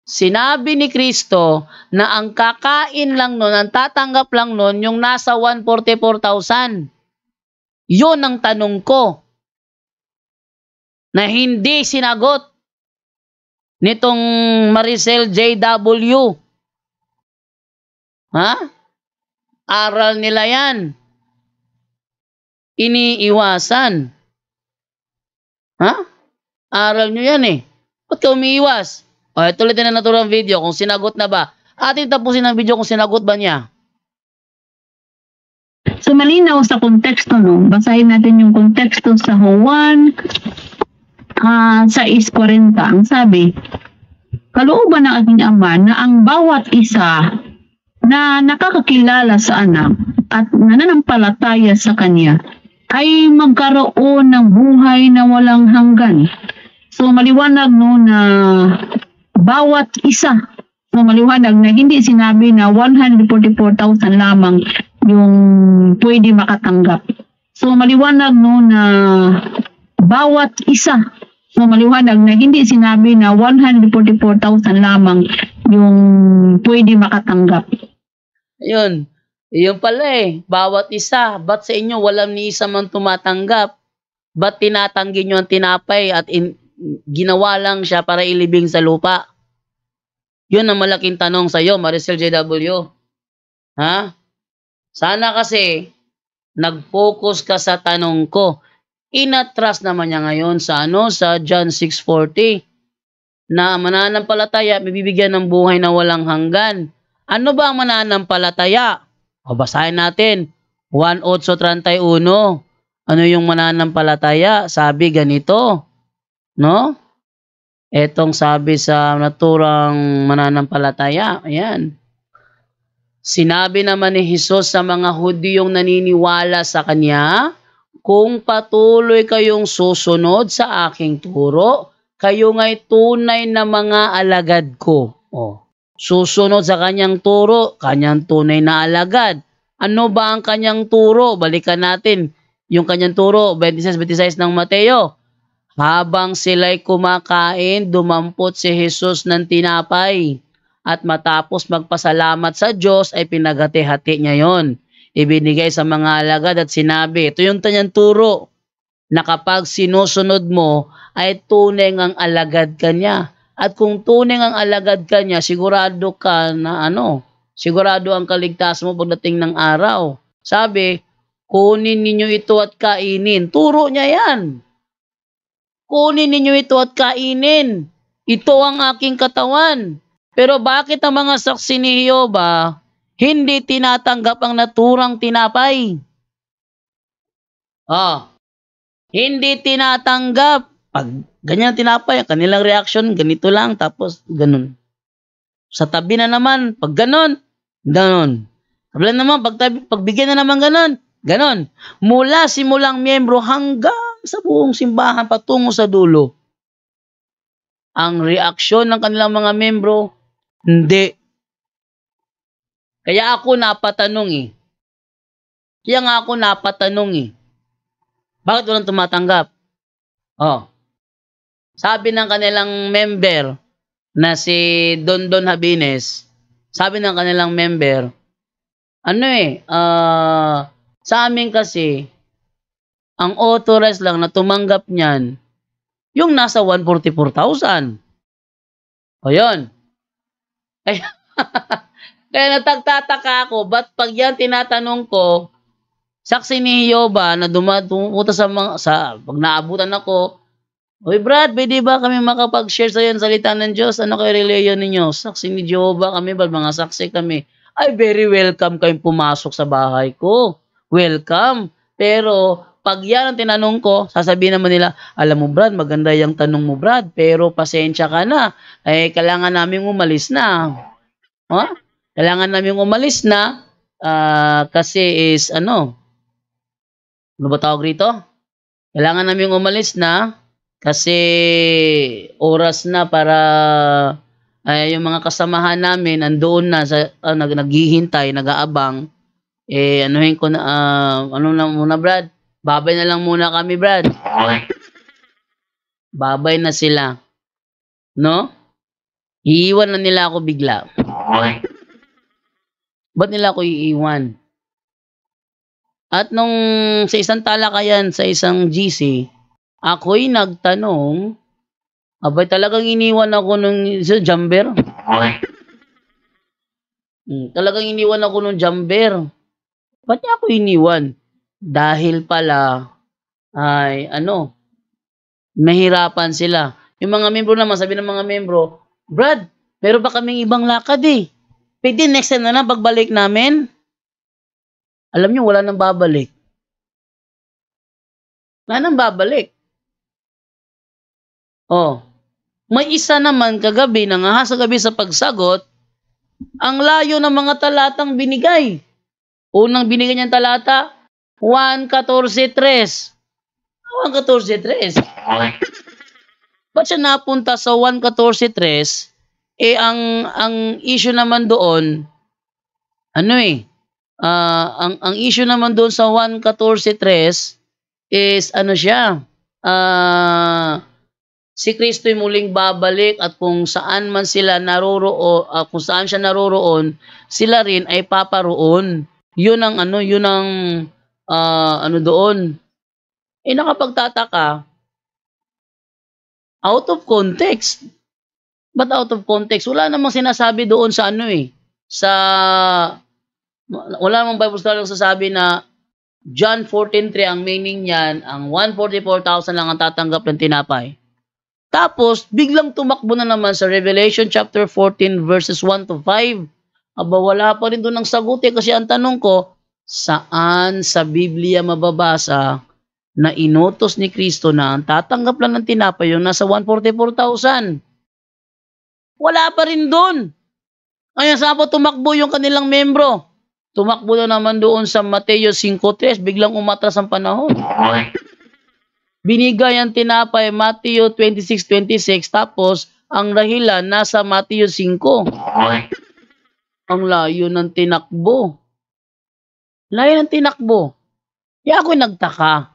sinabi ni Kristo na ang kakain lang nun, ang tatanggap lang nun, yung nasa 144,000. Yun ang tanong ko, na hindi sinagot nitong Maricel J.W. Aral nila yan. Iniiwasan. Aral nyo yan eh. Ba't ka umiiwas? Ito ulit na naturang video kung sinagot na ba. Atin tapusin ang video kung sinagot ba niya. So malinaw sa konteksto, no? Basahin natin yung konteksto sa Juan 6:40. Ang sabi, kalooban ng aking Ama na ang bawat isa na nakakakilala sa anak at nananampalataya sa kanya ay magkaroon ng buhay na walang hanggan. So maliwanag, no, na bawat isa. So maliwanag na hindi sinabi na 144,000 lamang yung pwede makatanggap. So maliwanag, no, na bawat isa. So maliwanag na hindi sinabi na 144,000 lamang yung pwede makatanggap. Ayun. Yun pala eh. Bawat isa. Ba't sa inyo walang ni isa man tumatanggap? Ba't tinatanggi nyo ang tinapay at ginawa lang siya para ilibing sa lupa? Yun ang malaking tanong sa iyo, Maricel J.W. Sana kasi nag-focus ka sa tanong ko. Inatras naman niya ngayon sa sa John 6:40 na mananampalataya bibigyan ng buhay na walang hanggan. Ano ba ang mananampalataya? O basahin natin 1:8:31. Ano yung mananampalataya? Sabi ganito, no? Etong sabi sa naturang mananampalataya, ayan. Sinabi naman ni Jesus sa mga Hudiyong naniniwala sa kanya, kung patuloy kayong susunod sa aking turo, kayo nga'y tunay na mga alagad ko. Susunod sa kanyang turo, kanyang tunay na alagad. Ano ba ang kanyang turo? Balikan natin yung kanyang turo, 26 ng Mateo. Habang sila'y kumakain, dumampot si Jesus ng tinapay. At matapos magpasalamat sa Diyos, ay pinaghati-hati niya yon. Ibinigay sa mga alagad at sinabi, ito yung kanyang turo, na kapag sinusunod mo, ay tunay ngang alagad ka niya. At kung tunay ang alagad ka niya, sigurado ka na sigurado ang kaligtas mo pagdating ng araw. Sabi, kunin ninyo ito at kainin. Turo niya yan. Kunin ninyo ito at kainin. Ito ang aking katawan. Pero bakit ang mga saksi ni Jehova hindi tinatanggap ang naturang tinapay? Hindi tinatanggap. Pag ganyan tinapay, ang kanilang reaction, ganito lang, tapos ganun. Sa tabi na naman, pag ganun. Sabi naman, pagbigyan na naman ganun. Mula simulang miyembro hanggang sa buong simbahan patungo sa dulo. Ang reaksyon ng kanilang mga miyembro, hindi. Kaya ako napatanong Bakit walang tumatanggap? Sabi ng kanilang member na si Don Habines, sabi ng kanilang member, sa amin kasi, ang authorized lang na tumanggap niyan, yung nasa 144,000. Yun. Kaya natagtataka ako, ba't pag yan tinatanong ko, saksi ni Jehova na dumupunta pag naabutan ako, Oy Brad, pwede ba kami makapag-share sa iyo ng salita ng Diyos? Ano kayo reliyon ninyo? Saksi ni Jehova kami, mga saksi kami. Ay, very welcome kayong pumasok sa bahay ko. Welcome. Pero, pag yan ang tinanong ko, sasabihin naman nila, alam mo Brad, maganda yung tanong mo Brad, pero pasensya ka na. Kailangan namin umalis na. Kailangan namin umalis na kasi is, ano ba tawag rito? Kailangan namin umalis na kasi oras na para yung mga kasamahan namin andoon na sa naghihintay, nag-aabang. Anuhin ko na ano na muna Brad? Babay na lang muna kami Brad. Babay na sila. No? Iiwan na nila ako bigla. Ba't nila ako iiwan? At nung sa isang talakayan sa isang GC, ako'y nagtanong, abay talagang iniwan ako nung jumper. Talagang iniwan ako nung jumper. Ba't niya ako iniwan? Dahil pala, mahirapan sila. Yung mga membro naman, sabi ng mga membro, Brad, meron ba kaming ibang lakad eh? Pwede next time na lang pagbalik namin? Alam niyo, wala nang babalik. Wala nang babalik. May isa naman kagabi, nangahasa gabi sa pagsagot, ang layo ng mga talatang binigay. Unang binigay niyang talata, 1:14:3. 1:14:3. Ba't siya napunta sa 1:14:3? Ang issue naman doon, ang issue naman doon sa 1:14:3 is si Kristo'y muling babalik at kung saan man sila naroroon, kung saan siya naroroon, sila rin ay paparoon. Yun ang doon. Nakapagtataka, out of context. But out of context, wala namang sinasabi doon sa wala namang Bible scholar sasabi na John 14:3 ang meaning niyan, ang 144,000 lang ang tatanggap ng tinapay. Tapos, biglang tumakbo na naman sa Revelation chapter 14 verses 1-5. Wala pa rin doon ang sagot kasi ang tanong ko, saan sa Biblia mababasa na inutos ni Kristo na ang tatanggap lang ng tinapay yung nasa 144,000? Wala pa rin doon. Kaya saan po tumakbo yung kanilang membro? Tumakbo na naman doon sa Mateo 5:3, biglang umatras ang panahon. Binigay ang tinapay Mateo 26:26, tapos ang dahilan nasa Mateo 5. Ang layo ng tinakbo. Kaya ako'y nagtaka.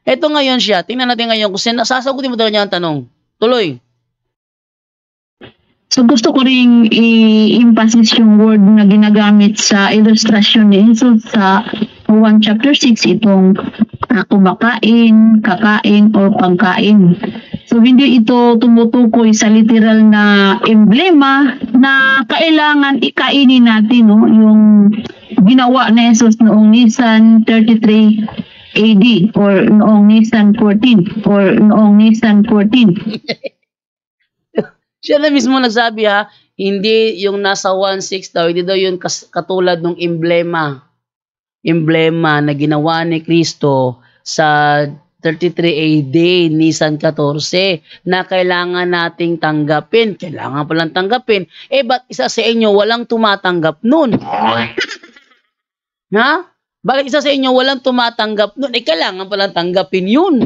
Ito ngayon siya. Tingnan natin ngayon kung sasagutin mo talaga niya ang tanong. Tuloy. So gusto ko rin i-emphasize yung word na ginagamit sa ilustrasyon ni Jesus sa 1 chapter 6, itong kumakain, kakain, o pagkain. So hindi ito tumutukoy sa literal na emblema na kailangan ikainin natin, no, yung ginawa ni Jesus noong Nisan 33 AD or noong Nisan 14 or noong Nisan 14. Siya na mismo nagsabi ha, hindi yung nasa 1.6 daw, hindi daw yun katulad ng emblema na ginawa ni Kristo sa 33 AD, Nisan 14, na kailangan nating tanggapin. Kailangan palang tanggapin. Ba't isa sa inyo walang tumatanggap nun? Ha? Bakit isa sa inyo walang tumatanggap nun? Kailangan palang tanggapin yun.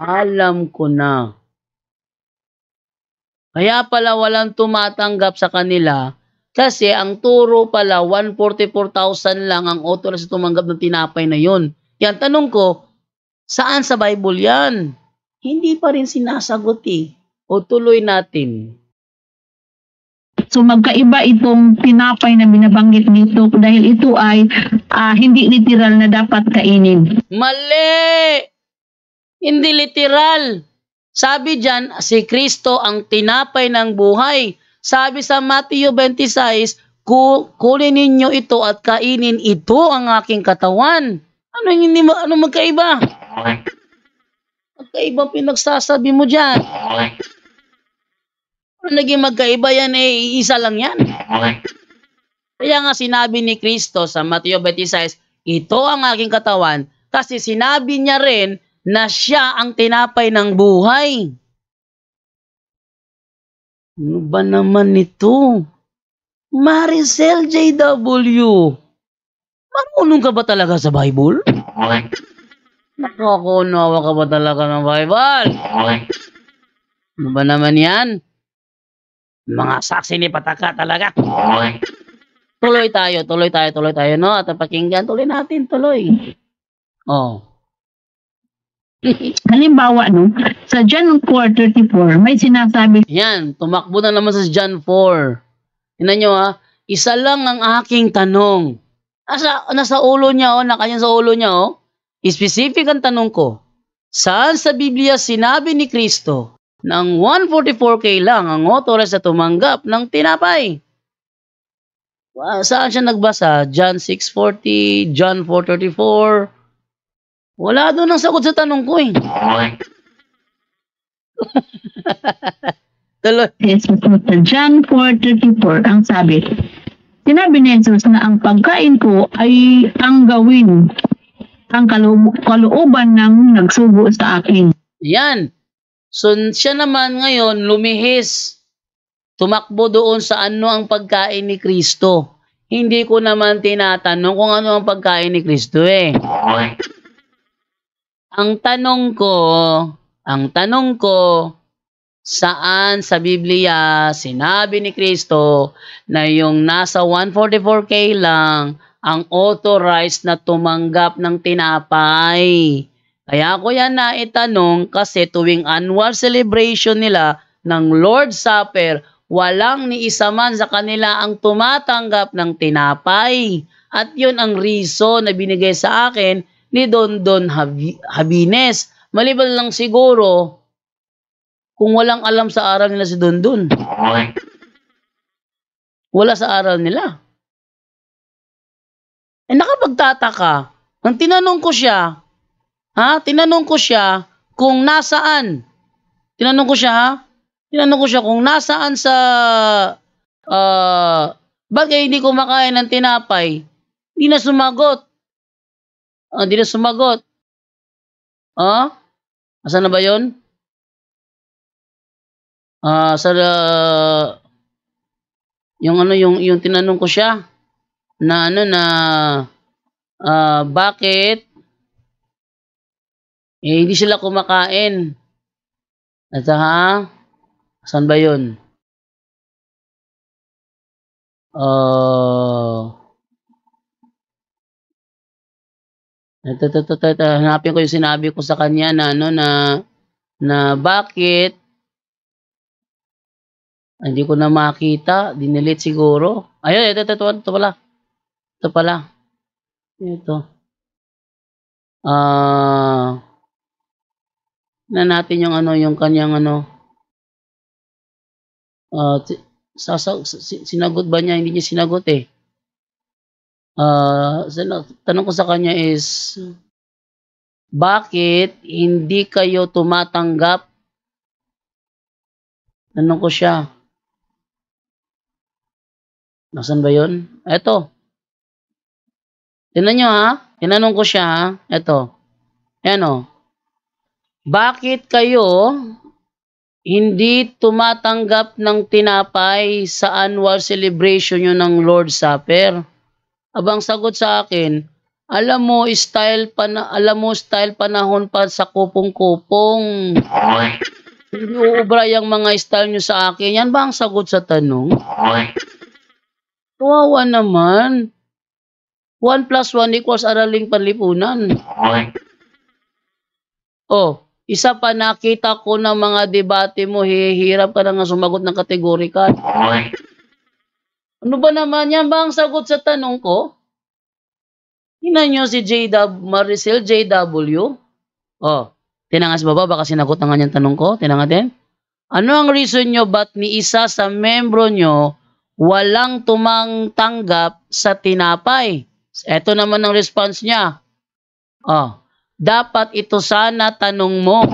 Alam ko na. Kaya pala walang tumatanggap sa kanila kasi ang turo pala 144,000 lang ang authorized tumanggap ng tinapay na yun. Yan, tanong ko, saan sa Bible yan? Hindi pa rin sinasagot O tuloy natin. So magkaiba itong tinapay na binabanggit nito dahil ito ay hindi literal na dapat kainin. Mali! Hindi literal. Sabi dyan, si Kristo ang tinapay ng buhay. Sabi sa Matthew 26, kunin ninyo ito at kainin ito ang aking katawan. Ano magkaiba? Magkaiba pinagsasabi mo dyan. Ano naging magkaiba yan? Isa lang yan. Kaya nga sinabi ni Kristo sa Matthew 26, ito ang aking katawan, kasi sinabi niya rin na siya ang tinapay ng buhay. Ano ba naman ito? Maricel JW. Marunong ka ba talaga sa Bible? Nakakunawa ka ba talaga ng Bible? Ano ba naman yan? Mga saksi ni Pataka talaga. Tuloy tayo, no? At pakinggan, tuloy natin, tuloy. Halimbawa, no, sa John 4:34, may sinasabi. Yan, tumakbo na naman sa John 4. Tingnan nyo ha, isa lang ang aking tanong. Nasa ulo niya, nakayan sa ulo niya, specific ang tanong ko. Saan sa Biblia sinabi ni Kristo ng 144K lang ang authorized na tumanggap ng tinapay? Saan siya nagbasa? John 6:40, John 4:34. Wala doon ang sagot sa tanong ko Tuloy. Yes, John 4:34 ang sabi. Sinabi ni Jesus na ang pagkain ko ay ang gawin, ang kalooban ng nagsugo sa akin. Yan. So siya naman ngayon lumihis. Tumakbo doon sa ano ang pagkain ni Kristo. Hindi ko naman tinatanong kung ano ang pagkain ni Kristo Ang tanong ko, saan sa Biblia sinabi ni Kristo na yung nasa 144K lang ang authorized na tumanggap ng tinapay? Kaya ko yan naitanong kasi tuwing annual celebration nila ng Lord's Supper, walang ni isa man sa kanila ang tumatanggap ng tinapay. At yun ang reason na binigay sa akin ni Don Habines. Maliban lang siguro kung walang alam sa aral nila si Don. Wala sa aral nila. Nakapagtataka. Ang tinanong ko siya, kung nasaan. Tinanong ko siya kung nasaan sa bagay hindi kumakain ng tinapay. Hindi na sumagot. Asan na ba yun? Yung tinanong ko siya na bakit hindi sila kumakain. Saan ba yun? Hanapin ko yung sinabi ko sa kanya na bakit hindi ko na makita, dinilit siguro. Ayun, ito pala. Ito. Na natin yung ano, yung kanyang ano, sinagot ba niya? Hindi niya sinagot eh. Tanong ko sa kanya is, bakit hindi kayo tumatanggap? Tanong ko siya. Nasaan ba yun? Eto. Tingnan nyo ha. Tinanong ko siya ha. Eto. Ayan o. Bakit kayo hindi tumatanggap ng tinapay sa annual celebration nyo ng Lord's Supper? Abang sagot sa akin, alam mo style panahon pa sa kupong-kupong. Hindi uubra yung mga style nyo sa akin. Yan ba ang sagot sa tanong? Kawawa naman. 1 plus 1 equals araling panlipunan. Oh, isa pa nakita ko ng mga debate mo, hihirap ka na nga sumagot ng kategorikal. Ano ba naman yan ba ang sagot sa tanong ko? Tingnan nyo si Maricel JW. Oh, tinangas baba, baka sinagot na nga niyang tanong ko. Tinangat din. Ano ang reason nyo ba't ni isa sa membro nyo walang tanggap sa tinapay? Ito naman ang response niya. Oh, dapat ito sana tanong mo.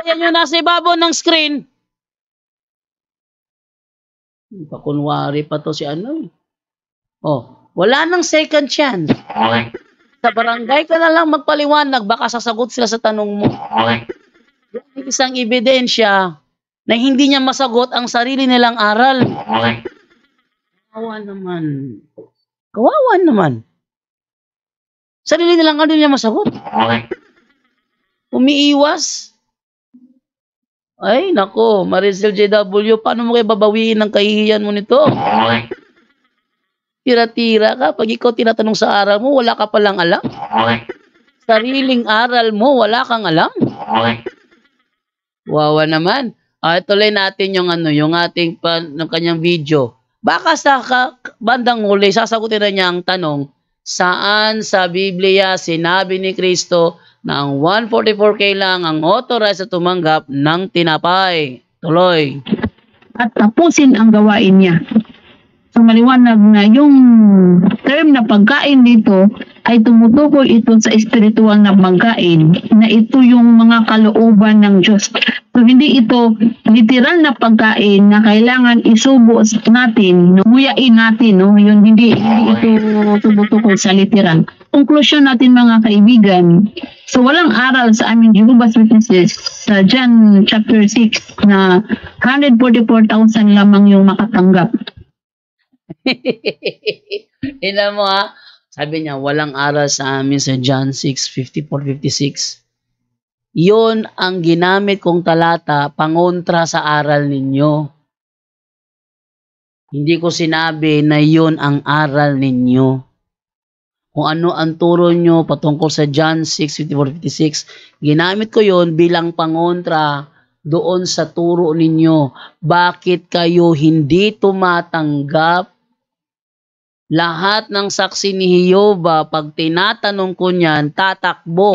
Yan yung nasa ibabaw ng screen. Pakunwari pa to si ano. Oh, wala nang second chance. Sa barangay ka na lang magpaliwanag, baka sasagot sila sa tanong mo. Yung isang ebidensya na hindi niya masagot ang sarili nilang aral. Kawawa naman. Kawawa naman. Sarili nilang ano niya masagot. Umiiwas. Ay, nako, Maricel JW, paano mo kayo babawiin ng kahihiyan mo nito? Tira-tira ka. Pag ikaw tinatanong sa aral mo, wala ka palang alam. Sariling aral mo, wala kang alam. Wawa naman. Tuloy natin yung ano, yung ating ng kanyang video. Baka sa bandang huli, sasagutin na niya ang tanong, saan sa Biblia sinabi ni Kristo na ang 144K lang ang authorized na tumanggap ng tinapay? Tuloy. At tapusin ang gawain niya. So maliwanag na yung term na pagkain dito ay tumutukoy ito sa espiritual na pagkain, na ito yung mga kalooban ng Diyos. So hindi ito literal na pagkain na kailangan isubo natin, nguyain natin, no? Yun, hindi ito tumutukoy sa literal. Conclusion natin mga kaibigan, so walang aral sa aming Jehovah's Witnesses sa John chapter 6 na 144,000 lamang yung makatanggap. Tingnan mo ha. Sabi niya, walang aral sa amin sa John 6:54-56. Yun ang ginamit kong talata pangontra sa aral ninyo. Hindi ko sinabi na yun ang aral ninyo. Kung ano ang turo nyo patungkol sa John 6:54-56, ginamit ko yun bilang pangontra doon sa turo ninyo. Bakit kayo hindi tumatanggap? Lahat ng saksi ni Jehovah, pag tinatanong ko niyan, tatakbo.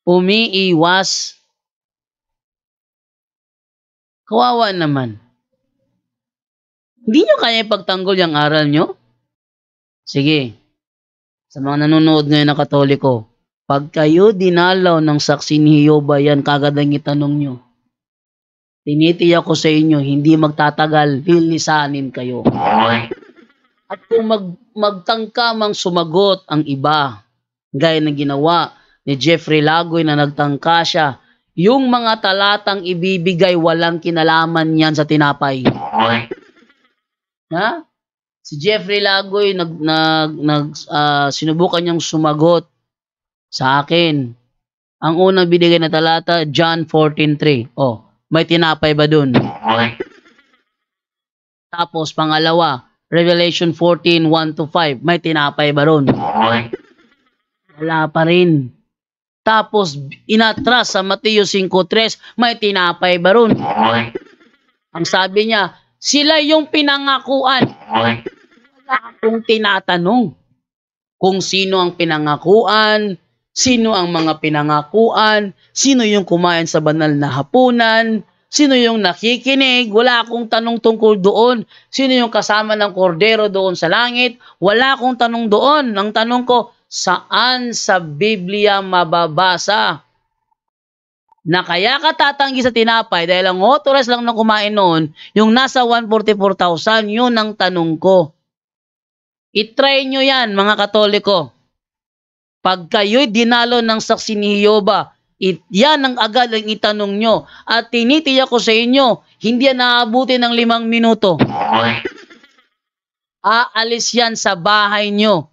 Umiiwas. Kawawa naman. Hindi nyo kaya ipagtanggol yung aral nyo? Sige. Sa mga nanonood ngayon na Katoliko, pag kayo dinalaw ng saksi ni Jehovah, yan kagad ang itanong nyo. Tinitiyak ko sa inyo, hindi magtatagal, lilisanin kayo. At kung magtangka mang sumagot ang iba, gaya ng ginawa ni Jeffrey Lagoy na nagtangka siya, yung mga talatang ibibigay, walang kinalaman yan sa tinapay. Ha? Si Jeffrey Lagoy sinubukan niyang sumagot sa akin. Ang unang binigay na talata, John 14:3. Oh, may tinapay ba dun? Tapos pangalawa, Revelation 14:1-5. May tinapay ba ron? Wala pa rin. Tapos inatras sa Mateo 5:3. May tinapay ba ron? Ang sabi niya, sila yung pinangakuan. Wala akong tinatanong kung sino ang pinangakuan, Sino ang mga pinangakuan? Sino yung kumain sa banal na hapunan? Sino yung nakikinig? Wala akong tanong tungkol doon. Sino yung kasama ng kordero doon sa langit? Wala akong tanong doon. Ang tanong ko, saan sa Biblia mababasa na kaya ka tatanggi sa tinapay dahil ang authorized lang na kumain noon, yung nasa 144,000, yun ang tanong ko. I-try nyo yan, mga Katoliko. Pag kayo'y dinalo ng saksi ni Jehovah, yan ang agad ang itanong nyo. At tinitiyak ko sa inyo, hindi yan naabuti ng 5 minuto. Aalis yan sa bahay nyo.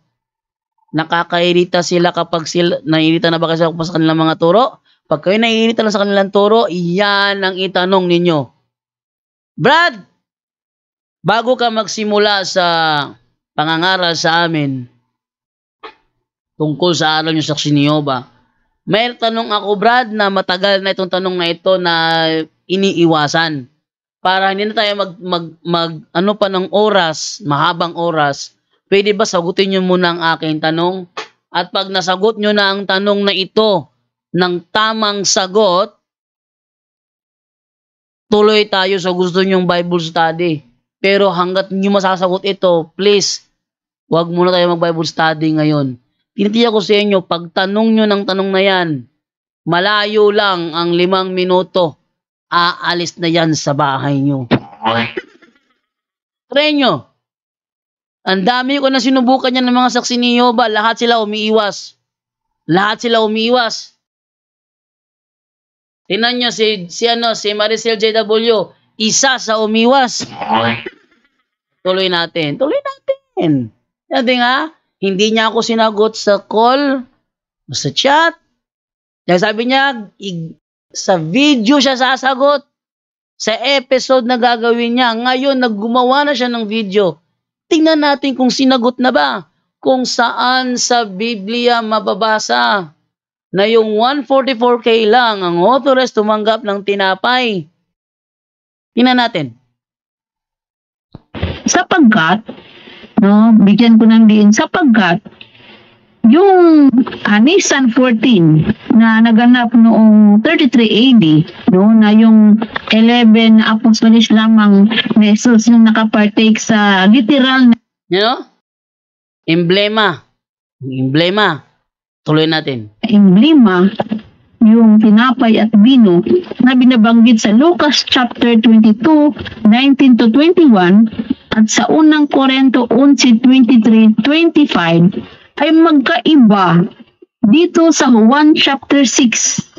Nakakairita sila kapag sila, naiirita na ba kasi ako sa kanilang mga turo? Pag kayo naiirita na sa kanilang turo, yan ang itanong ninyo. Brad, bago ka magsimula sa pangangaral sa amin, tungkol sa araw yung saksi ni Jehovah, may tanong ako, Brad, na matagal na itong tanong na ito na iniiwasan. Para hindi na tayo ano pa ng oras, mahabang oras, pwede ba sagutin nyo muna ang aking tanong? At pag nasagot nyo na ang tanong na ito ng tamang sagot, tuloy tayo sa gusto nyong Bible study. Pero hanggat nyo masasagot ito, please, wag muna tayo mag-Bible study ngayon. Tinitiyak ko sa inyo, pag tanong nyo ng tanong na yan, malayo lang ang 5 minuto, aalis na yan sa bahay nyo. Try nyo. Ang dami ko na sinubukan yan ng mga saksi ni Jehovah, lahat sila umiiwas. Lahat sila umiiwas. Tingnan nyo si Maricel JW, isa sa umiwas. Tuloy natin. Sabi nga, hindi niya ako sinagot sa call, sa chat. Kaya sabi niya, sa video siya sasagot. Sa episode na gagawin niya. Ngayon, naggumawa na siya ng video. Tingnan natin kung sinagot na ba. Kung saan sa Biblia mababasa na yung 144K lang ang authorized tumanggap ng tinapay. Tingnan natin. Sapagkat, bigyan ko ng diin, sapagkat yung Nisan 14 na naganap noong 33 AD, na yung 11 apostles lamang ni Jesus yung nakapartake sa literal na Emblema. Tuloy natin. Emblema, yung tinapay at bino na binabanggit sa Lucas chapter 22, 19 to 21 at sa unang Korinto 11:23-25 ay magkaiba dito sa 1 chapter 6.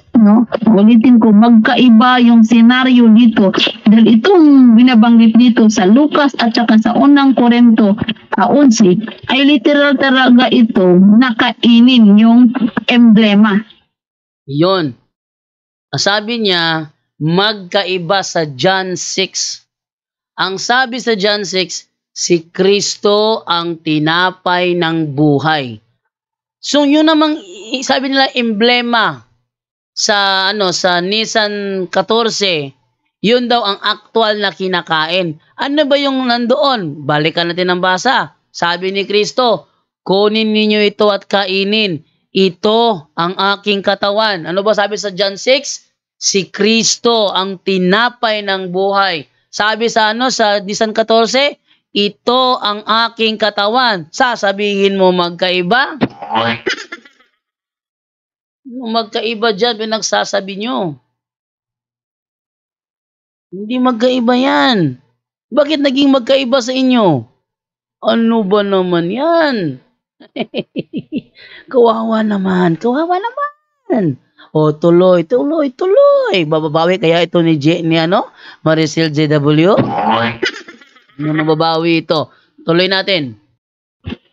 Ulitin ko, magkaiba yung senaryo dito dahil itong binabanggit dito sa Lucas at saka sa unang Korinto 11 ay literal talaga ito nakainin yung emblema. Yon. Sabi niya, magkaiba sa John 6. Ang sabi sa John 6, si Kristo ang tinapay ng buhay. So yun namang sabi nila emblema sa Nisan 14, yun daw ang actual na kinakain. Ano ba yung nandoon? Balikan natin ang basa. Sabi ni Kristo, kunin ninyo ito at kainin. Ito ang aking katawan. Ano ba sabi sa John 6? Si Kristo ang tinapay ng buhay. Sabi sa Nisan 14, ito ang aking katawan. Sasabihin mo magkaiba? Magkaiba dyan, pinagsasabi nyo. Hindi magkaiba yan. Bakit naging magkaiba sa inyo? Ano ba naman yan? Kawawa naman. O, tuloy. Bababawi kaya ito ni Maricel JW? Ano mababawi ito? Tuloy natin.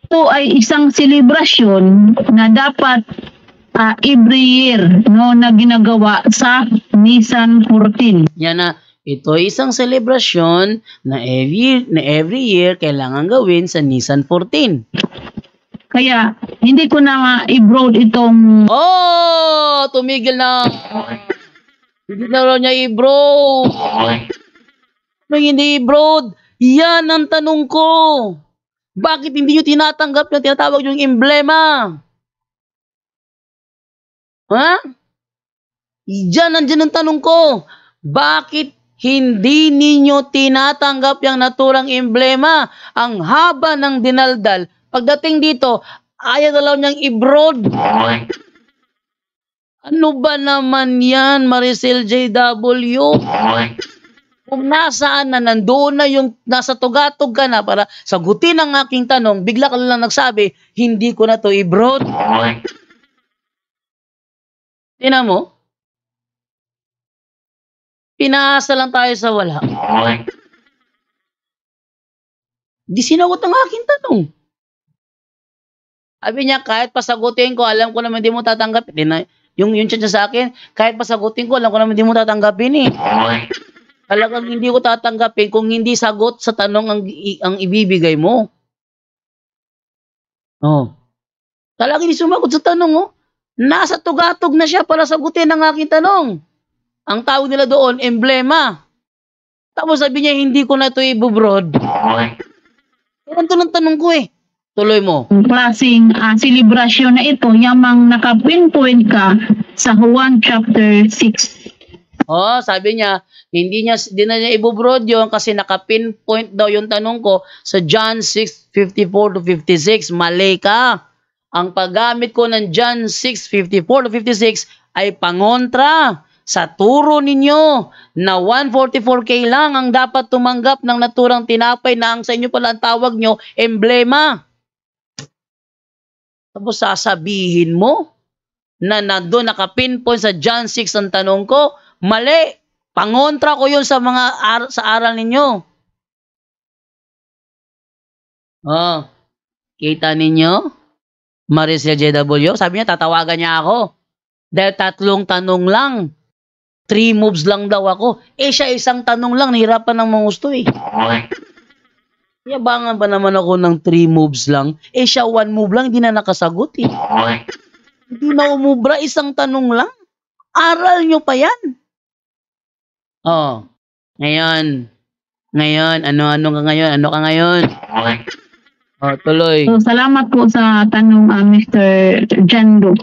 Ito ay isang selebrasyon na dapat every year na ginagawa sa Nisan 14. Yan na. Ito ay isang selebrasyon na every year kailangan gawin sa Nisan 14. Kaya, hindi ko na i-broad itong... Tumigil na. Hindi na raw niya i-broad. Hindi i-broad. Yan ang tanong ko. Bakit hindi nyo tinatanggap na tinatawag yung emblema? Ha? Nandiyan ang tanong ko. Bakit hindi ninyo tinatanggap yung naturang emblema? Ang haba ng dinaldal. Pagdating dito, ayaw na lang niyang i-broad. Ano ba naman yan, Maricel JW? Kung nasaan na nandoon na yung nasa tugatog ka na para sagutin ang aking tanong, bigla ka lang nagsabi, hindi ko na to i-broad. Tingnan mo, pinaasa lang tayo sa wala. Di sinagot ang aking tanong. Sabi niya, kahit pasagutin ko, alam ko naman di mo tatanggapin. Yung chat niya sa akin, kahit pasagutin ko, alam ko naman di mo tatanggapin eh. Talagang hindi ko tatanggapin kung hindi sagot sa tanong ang ibibigay mo. Oh. Talagang hindi sumagot sa tanong, oh. Nasa tugatog na siya para sagutin ang aking tanong. Ang tawag nila doon, emblema. Tapos sabi niya, hindi ko na ito i-broad. Yan to ng tanong ko eh. Tuloy mo. Klaseng selebrasyon na ito, yamang nakapinpoint ka sa Juan chapter 6. Oh, sabi niya, di na niya i-broad yun kasi naka-pinpoint daw yung tanong ko sa John 6:54 to 56. Mali ka. Ang paggamit ko ng John 6:54 to 56 ay pangontra sa turo ninyo na 144K lang ang dapat tumanggap ng naturang tinapay na ang sa inyo pala ang tawag nyo, emblema. Tapos sasabihin mo na nandun naka-pinpoint sa John 6 ang tanong ko, mali. Pangontra ko yun sa sa aral ninyo. Oh, kita ninyo? Maricel JW, sabi niya tatawagan niya ako. Dahil 3 tanong lang. 3 moves lang daw ako. Siya isang tanong lang, nahirapan ng mga gusto eh. Yabangan ba naman ako ng 3 moves lang? Siya 1 move lang, hindi na nakasagot eh. Hindi na umubra, isang tanong lang. Aral nyo pa yan. Oh, ngayon, ano ka ngayon? Ano ka ngayon? Oh, tuloy. So, salamat po sa tanong, Mr. Jando.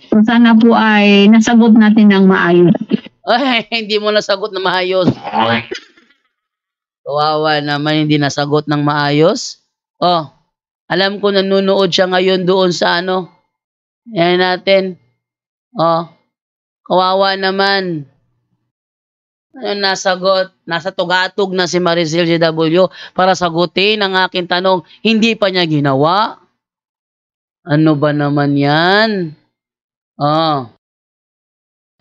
So, sana po ay nasagot natin ng maayos. Ay, hindi mo nasagot na maayos. Kawawa naman, hindi nasagot ng maayos. Oh, alam ko nanonood siya ngayon doon sa ano. Yan natin. Oh, kawawa naman. Nasagot, nasa tugatog na si Maricel JW para sagutin ang aking tanong. Hindi pa niya ginawa. Ano ba naman yan? Oh.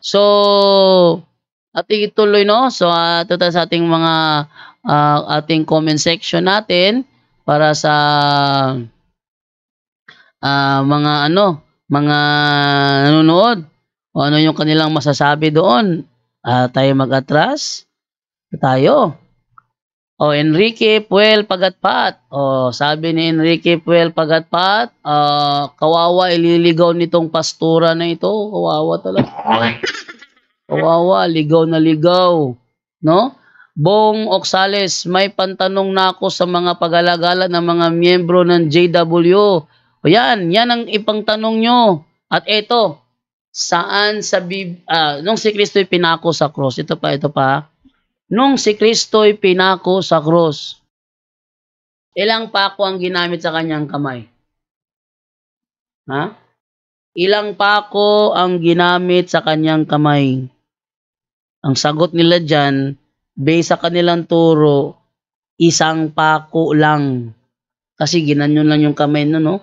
So, ating ituloy, no? So, ito sa ating mga ating comment section natin para sa mga mga nanonood. O ano yung kanilang masasabi doon. Tayo mag-atras. Tayo. O, Enrique Puel Pagatpat. O, sabi ni Enrique Puel Pagatpat, kawawa ililigaw nitong pastura na ito. Kawawa talaga. Kawawa, ligaw na ligaw. No? Bong Oxales, may pantanong na ako sa mga pag-alagala ng mga miyembro ng JW. O yan ang ipangtanong nyo. At ito, saan sa nung si Kristo'y pinako sa cross. Ito pa. Nung si Kristo'y pinako sa cross, ilang pako ang ginamit sa kanyang kamay? Ha? Ilang pako ang ginamit sa kanyang kamay? Ang sagot nila dyan, based sa kanilang turo, 1 pako lang. Kasi ginanyon lang yung kamay no?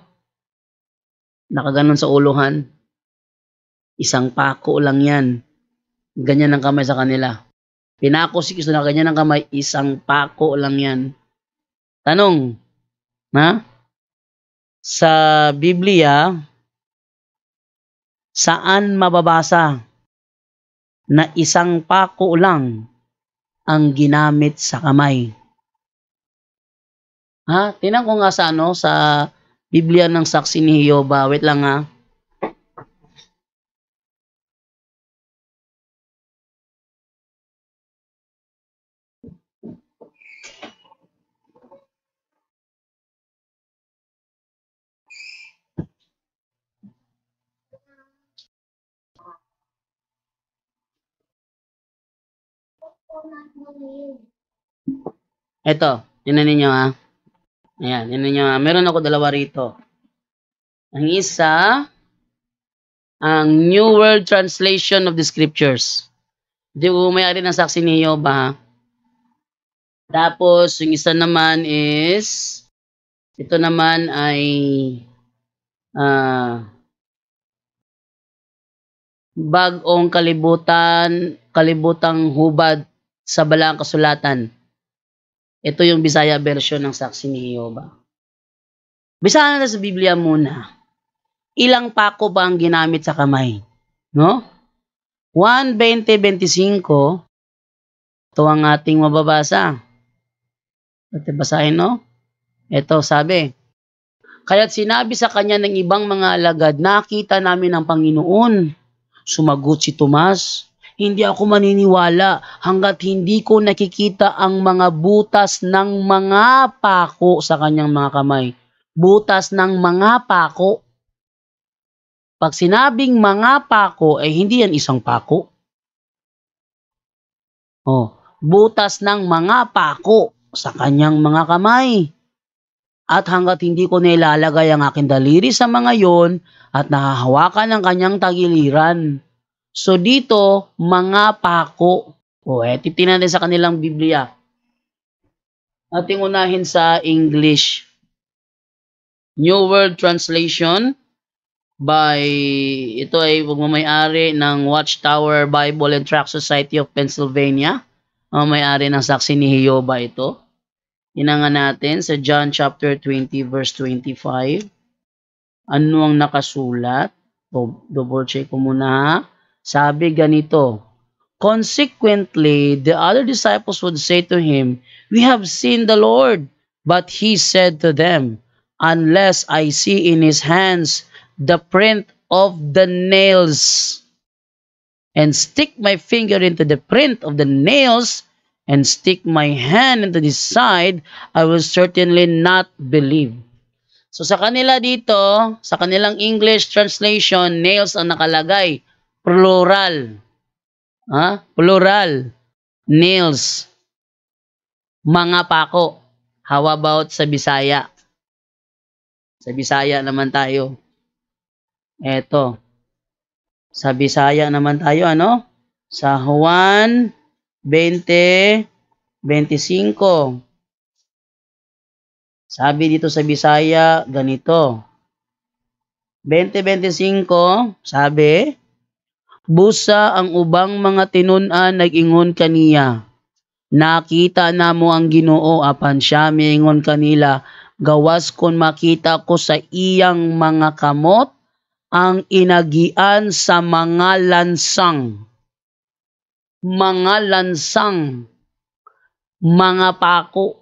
Nakaganon sa uluhan. 1 pako lang yan. Ganyan ang kamay sa kanila. Pinako si Kristo na ganyan ang kamay, 1 pako lang yan. Tanong, sa Biblia, saan mababasa na 1 pako lang ang ginamit sa kamay? Tingnan ko nga sa Biblia ng Saksi ni Jehovah. Wait lang ha. Ito, tinan ninyo ha. Ayan, tinan ninyo ha. Meron ako dalawa rito. Ang isa, ang New World Translation of the Scriptures. Hindi ko may-ari ng saksi ni Yoba ha. Tapos, yung isa naman is, ito naman ay bagong kalibutang hubad sa Balaang Kasulatan. Ito yung Bisaya version ng saksi ni Jehovah. Bisahan na sa Biblia muna. Ilang pako ba ang ginamit sa kamay? No? 1:20-25, ito ang ating mababasa. Ito basahin, no? Ito sabi, kaya't sinabi sa kanya ng ibang mga alagad, nakita namin ang Panginoon. Sumagot si Tomas, hindi ako maniniwala hanggat hindi ko nakikita ang mga butas ng mga pako sa kanyang mga kamay. Butas ng mga pako. Pag sinabing mga pako, ay hindi yan isang pako. Butas ng mga pako sa kanyang mga kamay. At hanggat hindi ko nilalagay ang aking daliri sa mga yon at nahahawakan ang kanyang tagiliran. So dito, mga pako. Titingnan natin sa kanilang Biblia. Ating unahin sa English. New World Translation by, ito ay pagmamayari ng Watchtower Bible and Tract Society of Pennsylvania. May-ari ng saksi ni Jehovah ito. Inangan natin sa John chapter 20 verse 25. Ano ang nakasulat? Double check ko muna. Sabi ganito, consequently, the other disciples would say to him, we have seen the Lord. But he said to them, unless I see in his hands the print of the nails, and stick my finger into the print of the nails, and stick my hand into this side, I will certainly not believe. So sa kanila dito, sa kanilang English translation, nails ang nakalagay. Plural. Plural. Nails. Mga pako. How about sa Bisaya? Sa Bisaya naman tayo. Eto. Sa Bisaya naman tayo, ano? Sa Juan 20:25. Sabi dito sa Bisaya, ganito. 20:25, sabi, busa ang ubang mga tinun-an nag-ingon kaniya. Nakita na mo ang Ginoo apan siya miingon kanila, gawas kon makita ko sa iyang mga kamot ang inagian sa mga lansang. Mga lansang. Mga pako.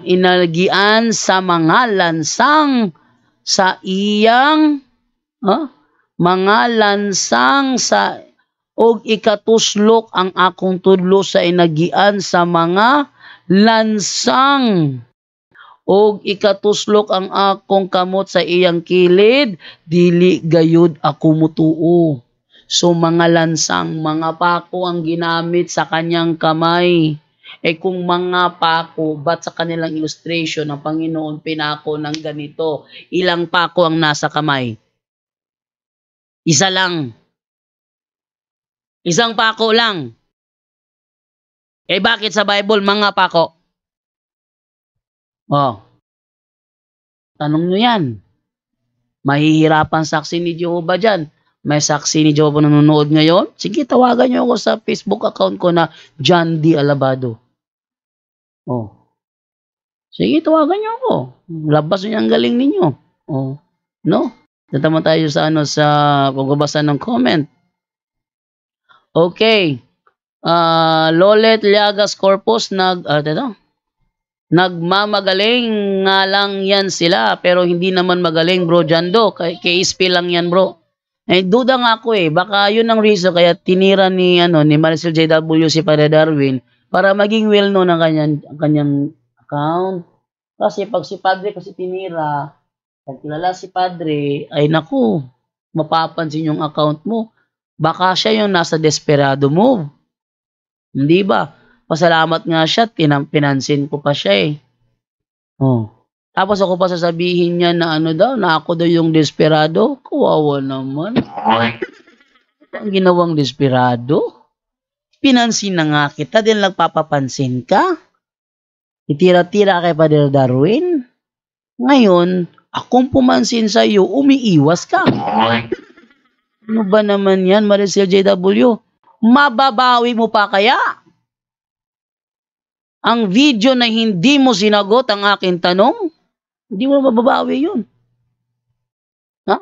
Inagian sa mga lansang sa iyang mga lansang sa og ikatuslok ang akong tudlo sa inagian sa mga lansang og ikatuslok ang akong kamot sa iyang kilid, dili gayud ako mutuo. So mga lansang, mga pako ang ginamit sa kanyang kamay. Kung mga pako, ba't sa kanilang illustration ng Panginoon pinako ng ganito? Ilang pako ang nasa kamay? Isa lang. Isang pako lang. Bakit sa Bible mga pako? Tanong nyo yan. Mahihirapan saksi ni Jehovah dyan. May saksi ni Jehovah na nanonood ngayon? Sige, tawagan nyo ako sa Facebook account ko na John D. Alabado. Sige, tawagan nyo ako. Labas nyo ang galing ninyo. No? Tatama tayo sa sa pagbabasa ng comment. Okay. Lolet Liagas Corpus nagmamagaling nga lang yan sila, pero hindi naman magaling, bro Jando. KSP lang yan, bro. Duda nga ako baka yun ang reason kaya tinira ni Maricel JW si Padre Darwin para maging well-known ang kanyang account. Kasi pag si Padre kasi tinira, pag kilala si Padre, ay naku, mapapansin yung account mo. Baka siya yung nasa desperado move. Hindi ba? Pasalamat nga siya, pinansin ko pa siya eh. Oh. Tapos ako pa sasabihin niya na ano daw, na ako daw yung desperado. Kawawa naman. Ang ginawang desperado? Pinansin na nga kita, din nagpapapansin ka. Itira-tira kay Father Darwin. Ngayon, akong pumansin sa iyo, umiiwas ka. Ano ba naman yan, Maricel JW? Mababawi mo pa kaya? Ang video na hindi mo sinagot ang aking tanong, hindi mo mababawi yun. Ha?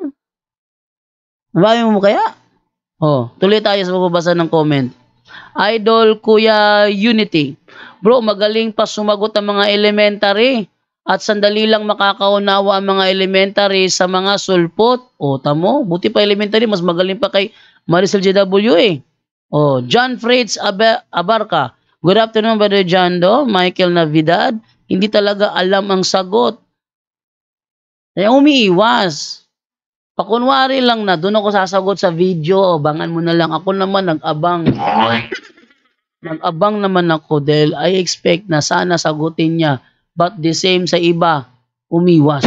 Mababawi mo kaya? Oh, tuloy tayo sa pagbabasa ng comment. Idol Kuya Unity. Bro, magaling pa sumagot ang mga elementary at sandali lang makakaunawa ang mga elementary sa mga sulpot. O, tamo, buti pa elementary, mas magaling pa kay Maricel JW eh. O, John Fritz Abarca. Good afternoon, Brother John Do. Michael Navidad. Hindi talaga alam ang sagot. Kaya umiiwas. Pakunwari lang na doon ako sasagot sa video. Abangan mo na lang. Ako naman nag-abang. Nag-abang naman ako dahil I expect na sana sagutin niya. But the same sa iba, umiwas.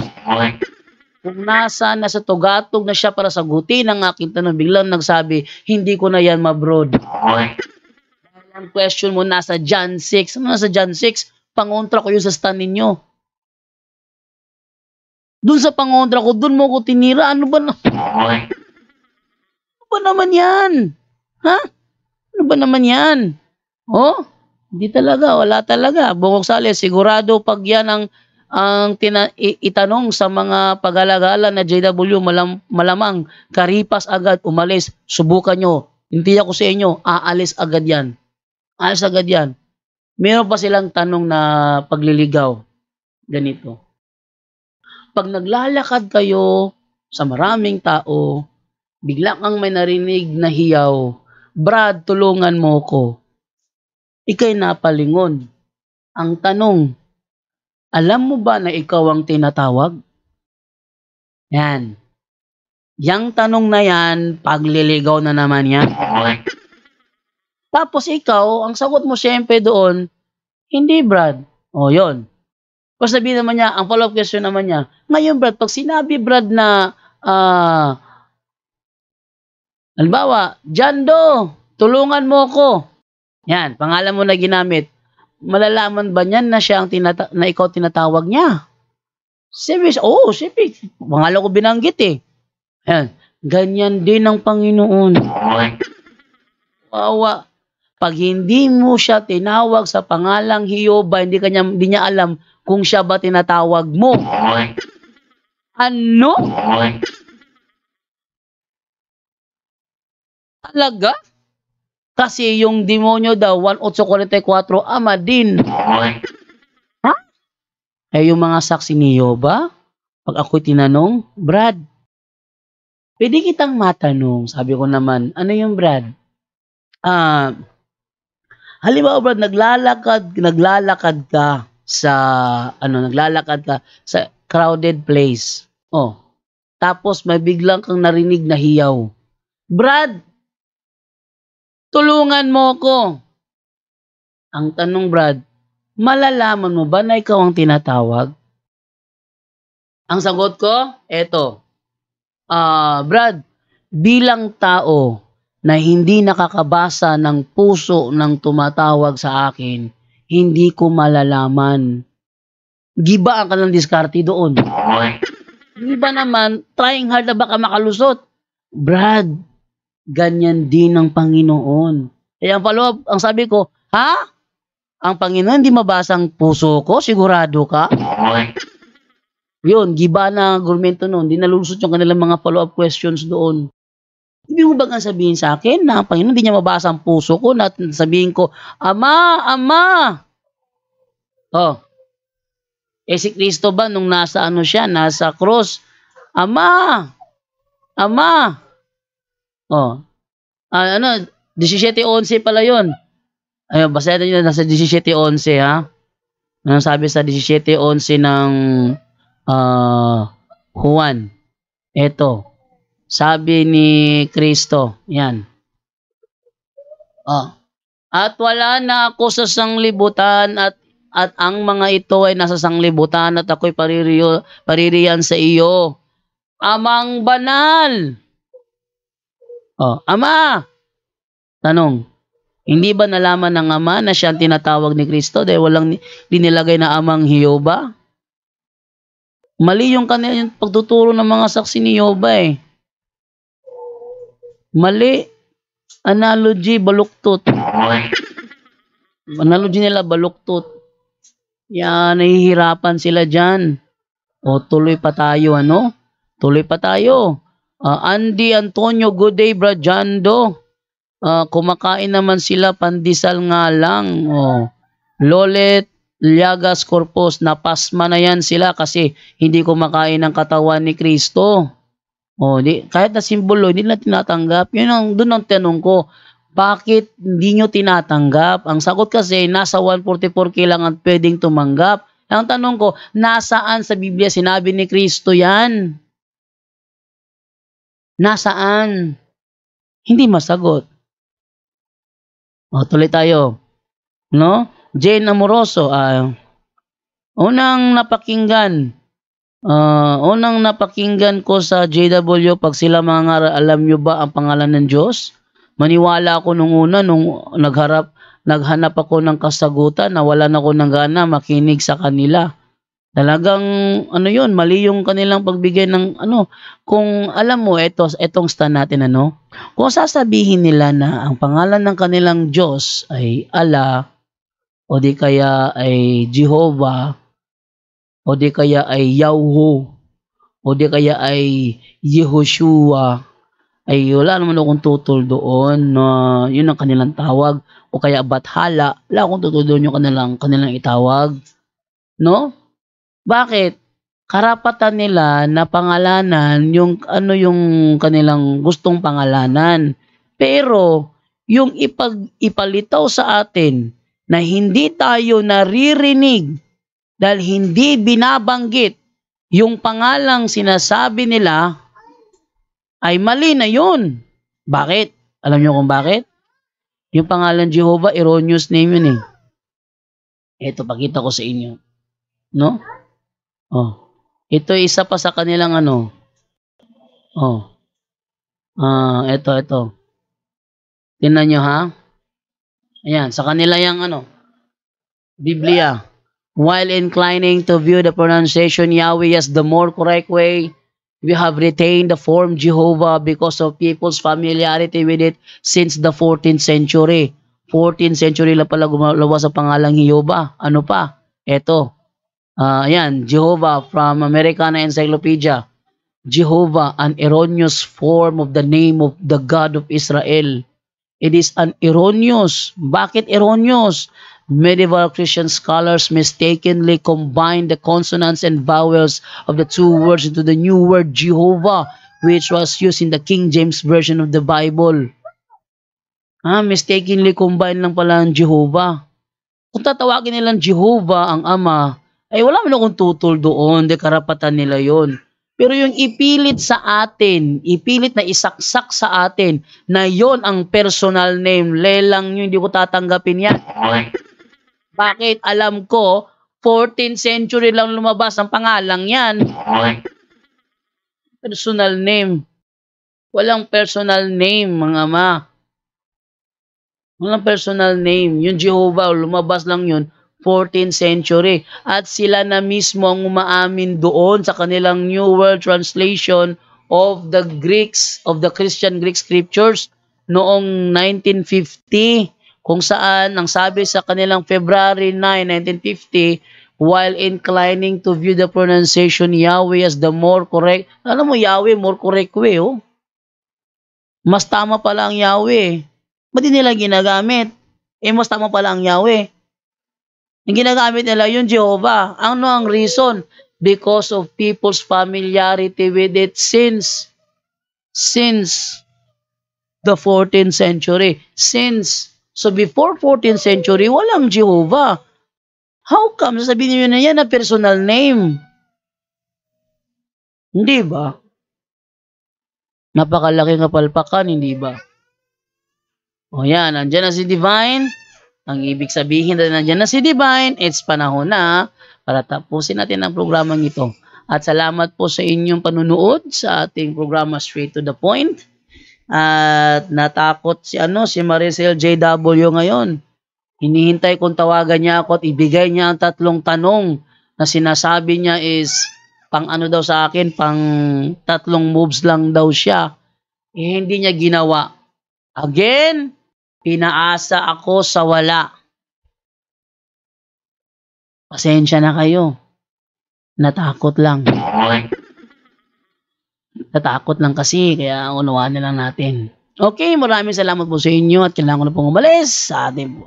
Kung nasa tugatog na siya para sagutin ang aking tanong, biglang nagsabi, hindi ko na yan mabrod. Ang question mo nasa John 6. Ano nasa John 6? Pangontra ko yun sa stand ninyo. Doon sa pangontra ko, doon mo ko tinira. Ano ba naman yan? Ha? Ano ba naman yan? Oh? Hindi talaga, wala talaga. Bungok Sali, sigurado pag yan ang itanong sa mga pag-alagala na JW, malamang karipas agad, umalis, subukan nyo. Hindi ako sa inyo, aalis agad yan. Aalis agad yan. Meron pa silang tanong na pagliligaw. Ganito. Pag naglalakad kayo sa maraming tao, bigla kang may narinig na hiyaw, Brad, tulungan mo ko. Ika'y napalingon. Ang tanong, alam mo ba na ikaw ang tinatawag? Yan. Yang tanong na yan, pagliligaw na naman yan. Tapos ikaw, ang sagot mo siyempre doon, hindi Brad. O yun. Tapos sabihin naman niya, ang follow-up question naman niya, ngayon Brad, pag sinabi Brad na, halimbawa, Jando, tulungan mo ko. Yan, pangalan mo na ginamit. Malalaman ba niyan na siya ang na ikaw tinatawag niya? Siyempre, siyempre, pangalan ko binanggit eh. Yan, ganyan din ang Panginoon. Wawa. Pag hindi mo siya tinawag sa pangalang Hiyoba, hindi niya alam kung siya ba tinatawag mo. Ano? Talaga? Kasi yung demonyo daw, 1844, ama din. Ha? Eh yung mga saksi ni Hiyoba, pag ako'y tinanong, Brad, pwede kitang matanong. Sabi ko naman, ano yung Brad? Halimbawa Brad, naglalakad ka sa crowded place. Oh. Tapos may biglang kang narinig na hiyaw. Brad, tulungan mo ko. Ang tanong Brad, malalaman mo ba na ikaw ang tinatawag? Ang sagot ko, eto. Brad, bilang tao na hindi nakakabasa ng puso ng tumatawag sa akin, hindi ko malalaman. Giba ang kanilang diskarte doon. Giba naman, trying hard na baka makalusot. Brad, ganyan din ang Panginoon. Kaya ang follow-up, ang sabi ko, ha? Ang Panginoon hindi mabasa ang puso ko? Sigurado ka? Yun, giba na argumento noon. Di nalusot yung kanilang mga follow-up questions doon. Ibig mo ba sabihin sa akin na ang Panginoon hindi niya mabasa ang puso ko na sabihin ko, Ama, Ama! Oh. Si Kristo ba nung nasa nasa cross, Ama! Ama! Oh. 17:11 pala yun. Ayun, basahin nyo nasa 17:11 ha. Anong sabi sa 17:11 ng Juan? Ito. Sabi ni Kristo, yan. Oh. At wala na ako sa sanglibutan at ang mga ito ay nasa sanglibutan at ako'y paririyan sa iyo. Amang banal. Oh, Ama. Tanong, hindi ba nalaman ng Ama na siya ang tinatawag ni Kristo dahil walang dinilagay na Amang Hiyehova? Mali yung kanilang pagtuturo ng mga saksi ni Yehova eh. Mali. Analogy, baluktot. Analogy nila, baluktot. Yan, nahihirapan sila dyan. O, tuloy pa tayo, ano? Tuloy pa tayo. Andy Antonio, good day, Brajando. Kumakain naman sila, pandesal nga lang. O, Lolet, Llagas Corpus, napasma na yan sila kasi hindi kumakain ng katawan ni Kristo. O, kahit na simbolo, hindi na tinatanggap. Doon ang tanong ko, bakit hindi nyo tinatanggap? Ang sagot kasi, nasa 144K lang ang pwedeng tumanggap. Ang tanong ko, nasaan sa Biblia sinabi ni Kristo yan? Nasaan? Hindi masagot. O, tuloy tayo. No? Jane Amoroso, unang napakinggan ko sa JW pag sila mga alam nyo ba ang pangalan ng Diyos? Maniwala ako nung una, nung naghanap ako ng kasagutan, nawalan ako ng gana makinig sa kanila. Talagang mali yung kanilang pagbigay ng kung alam mo etong stand natin kung sasabihin nila na ang pangalan ng kanilang Diyos ay Allah o di kaya ay Jehovah o di kaya ay Yahweh, o di kaya ay Yehoshua, ay wala naman akong tutol doon na yun ang kanilang tawag, o kaya Bathala, wala akong tutol doon yung kanilang itawag. No? Bakit? Karapatan nila na pangalanan yung yung kanilang gustong pangalanan. Pero, yung ipalitaw sa atin na hindi tayo naririnig dahil hindi binabanggit yung pangalang sinasabi nila, ay mali na yun. Bakit? Alam niyo kung bakit? Yung pangalan Jehovah, erroneous name yun eh. Ito, pakita ko sa inyo. No? Oh. Ito isa pa sa kanilang Oh. Ito. Tingnan nyo ha. Ayan, sa kanila yung Biblia. While inclining to view the pronunciation Yahweh as the more correct way, we have retained the form Jehovah because of people's familiarity with it since the 14th century. 14th century lang pala gumalawa sa pangalang Jehovah. Ano pa? Ito. Ayan, Jehovah from Americana Encyclopedia. Jehovah, an erroneous form of the name of the God of Israel. It is an erroneous. Bakit erroneous? Medieval Christian scholars mistakenly combined the consonants and vowels of the two words into the new word Jehovah, which was used in the King James Version of the Bible. Mistakenly combined lang pala ang Jehovah. Kung tatawagin nilang Jehovah ang Ama, ay wala man akong tutol doon, de karapatan nila yon. Pero yung ipilit sa atin, ipilit na isaksak sa atin, na yon ang personal name, lelang nyo, hindi ko tatanggapin yan. Bakit? Alam ko, 14th century lang lumabas ang pangalang yan. Personal name. Walang personal name, mga ama. Walang personal name. Yung Jehovah, lumabas lang yun, 14th century. At sila na mismo ang umaamin doon sa kanilang New World Translation of the Greeks, of the Christian Greek Scriptures noong 1950. Kung saan, ang sabi sa kanilang February 9, 1950, while inclining to view the pronunciation Yahweh as the more correct. Alam mo, Yahweh, more correct way, oh. Mas tama pala ang Yahweh. Ba't di nila ginagamit? Mas tama pala ang Yahweh. Ang ginagamit nila yung Jehovah. Ano ang reason? Because of people's familiarity with it since the 14th century. So before 14th century, walang Jehovah. How come? Sasabihin niyo na yan na personal name. Hindi ba? Napakalaking kapalpakan, hindi ba? O yan, nandyan na si Divine. Ang ibig sabihin na nandyan na si Divine, it's panahon na para tapusin natin ang programang ito. At salamat po sa inyong panunood sa ating programa Straight to the Point. At natakot si Maricel JW ngayon. Hinihintay kong tawagan niya ako at ibigay niya ang 3 tanong na sinasabi niya is pang daw sa akin, pang 3 moves lang daw siya. Hindi niya ginawa. Again, pinaasa ako sa wala. Pasensya na kayo. Natakot lang. Natakot lang kasi, kaya unawaan na lang natin. Okay, maraming salamat po sa inyo at kailangan ko na pong umalis sa ating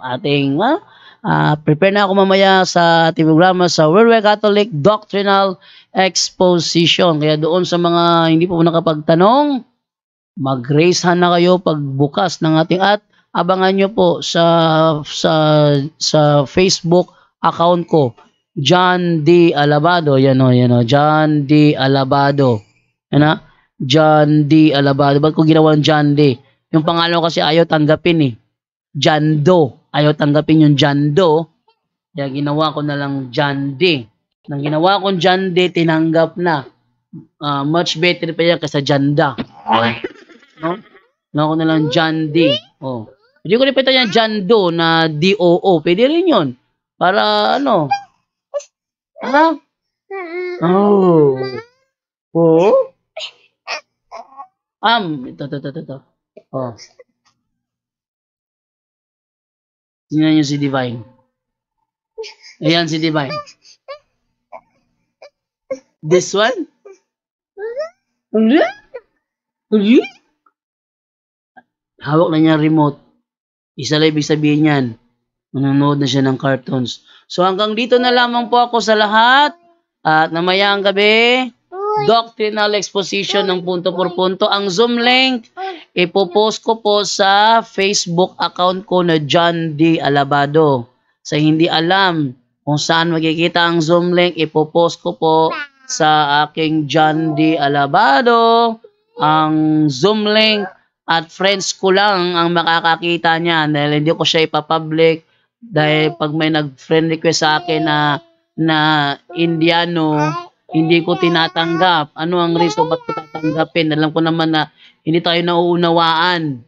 prepare na ako mamaya sa ating programa sa Worldwide Catholic Doctrinal Exposition. Kaya doon sa mga hindi po nakapagtanong, mag-raise hand na kayo pagbukas ng ating at abangan nyo po sa Facebook account ko, John D. Alabado. Yan o, John D. Alabado. Yan na? John D. Alabado. Ba't ko ginawa John D? Yung pangalan ko kasi ayaw tanggapin eh. John Doe. Ayaw tanggapin yung John Doe. Kaya ginawa ko na lang John D. Nang ginawa kong John D, tinanggap na. Much better pa yan kaysa John Da. No? Ginawa ko na lang John D. Oh. Hindi ko nipita yan John Doe na D-O-O. Pwede rin yun. Para ano? Oh. Oh. Ito. Oh. Tingnan niyo si Divine. Ayan si Divine. This one? Hawak na niya remote. Isa lang ibig sabihin niyan. Manonood na siya ng cartoons. So hanggang dito na lamang po ako sa lahat. At namayang gabi, doctrinal exposition ng punto por punto. Ang Zoom link, ipopost ko po sa Facebook account ko na John D. Alabado. Sa hindi alam kung saan makikita ang Zoom link, ipopost ko po sa aking John D. Alabado. Ang Zoom link at friends ko lang ang makakakita niya dahil hindi ko siya ipapublic. Dahil pag may nag-friend request sa akin na Indiano, hindi ko tinatanggap. Ano ang reason ba't ko tatanggapin? Alam ko naman na hindi tayo nauunawaan.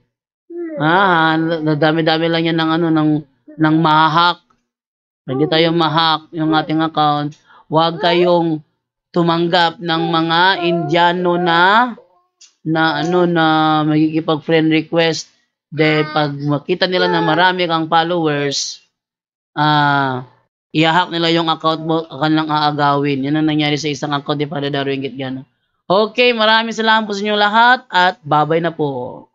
Dami-dami lang yan ng mahak. Hindi tayo mahak yung ating account. Huwag kayong tumanggap ng mga Indiano na magkikipag-friend request. Dahil pag makita nila na marami kang followers, i-hack nila yung account mo, kanilang aagawin. Yan ang nangyari sa isang account ni Father Darwin Gitgano. Okay, maraming salamat po sa inyo lahat at bye-bye na po.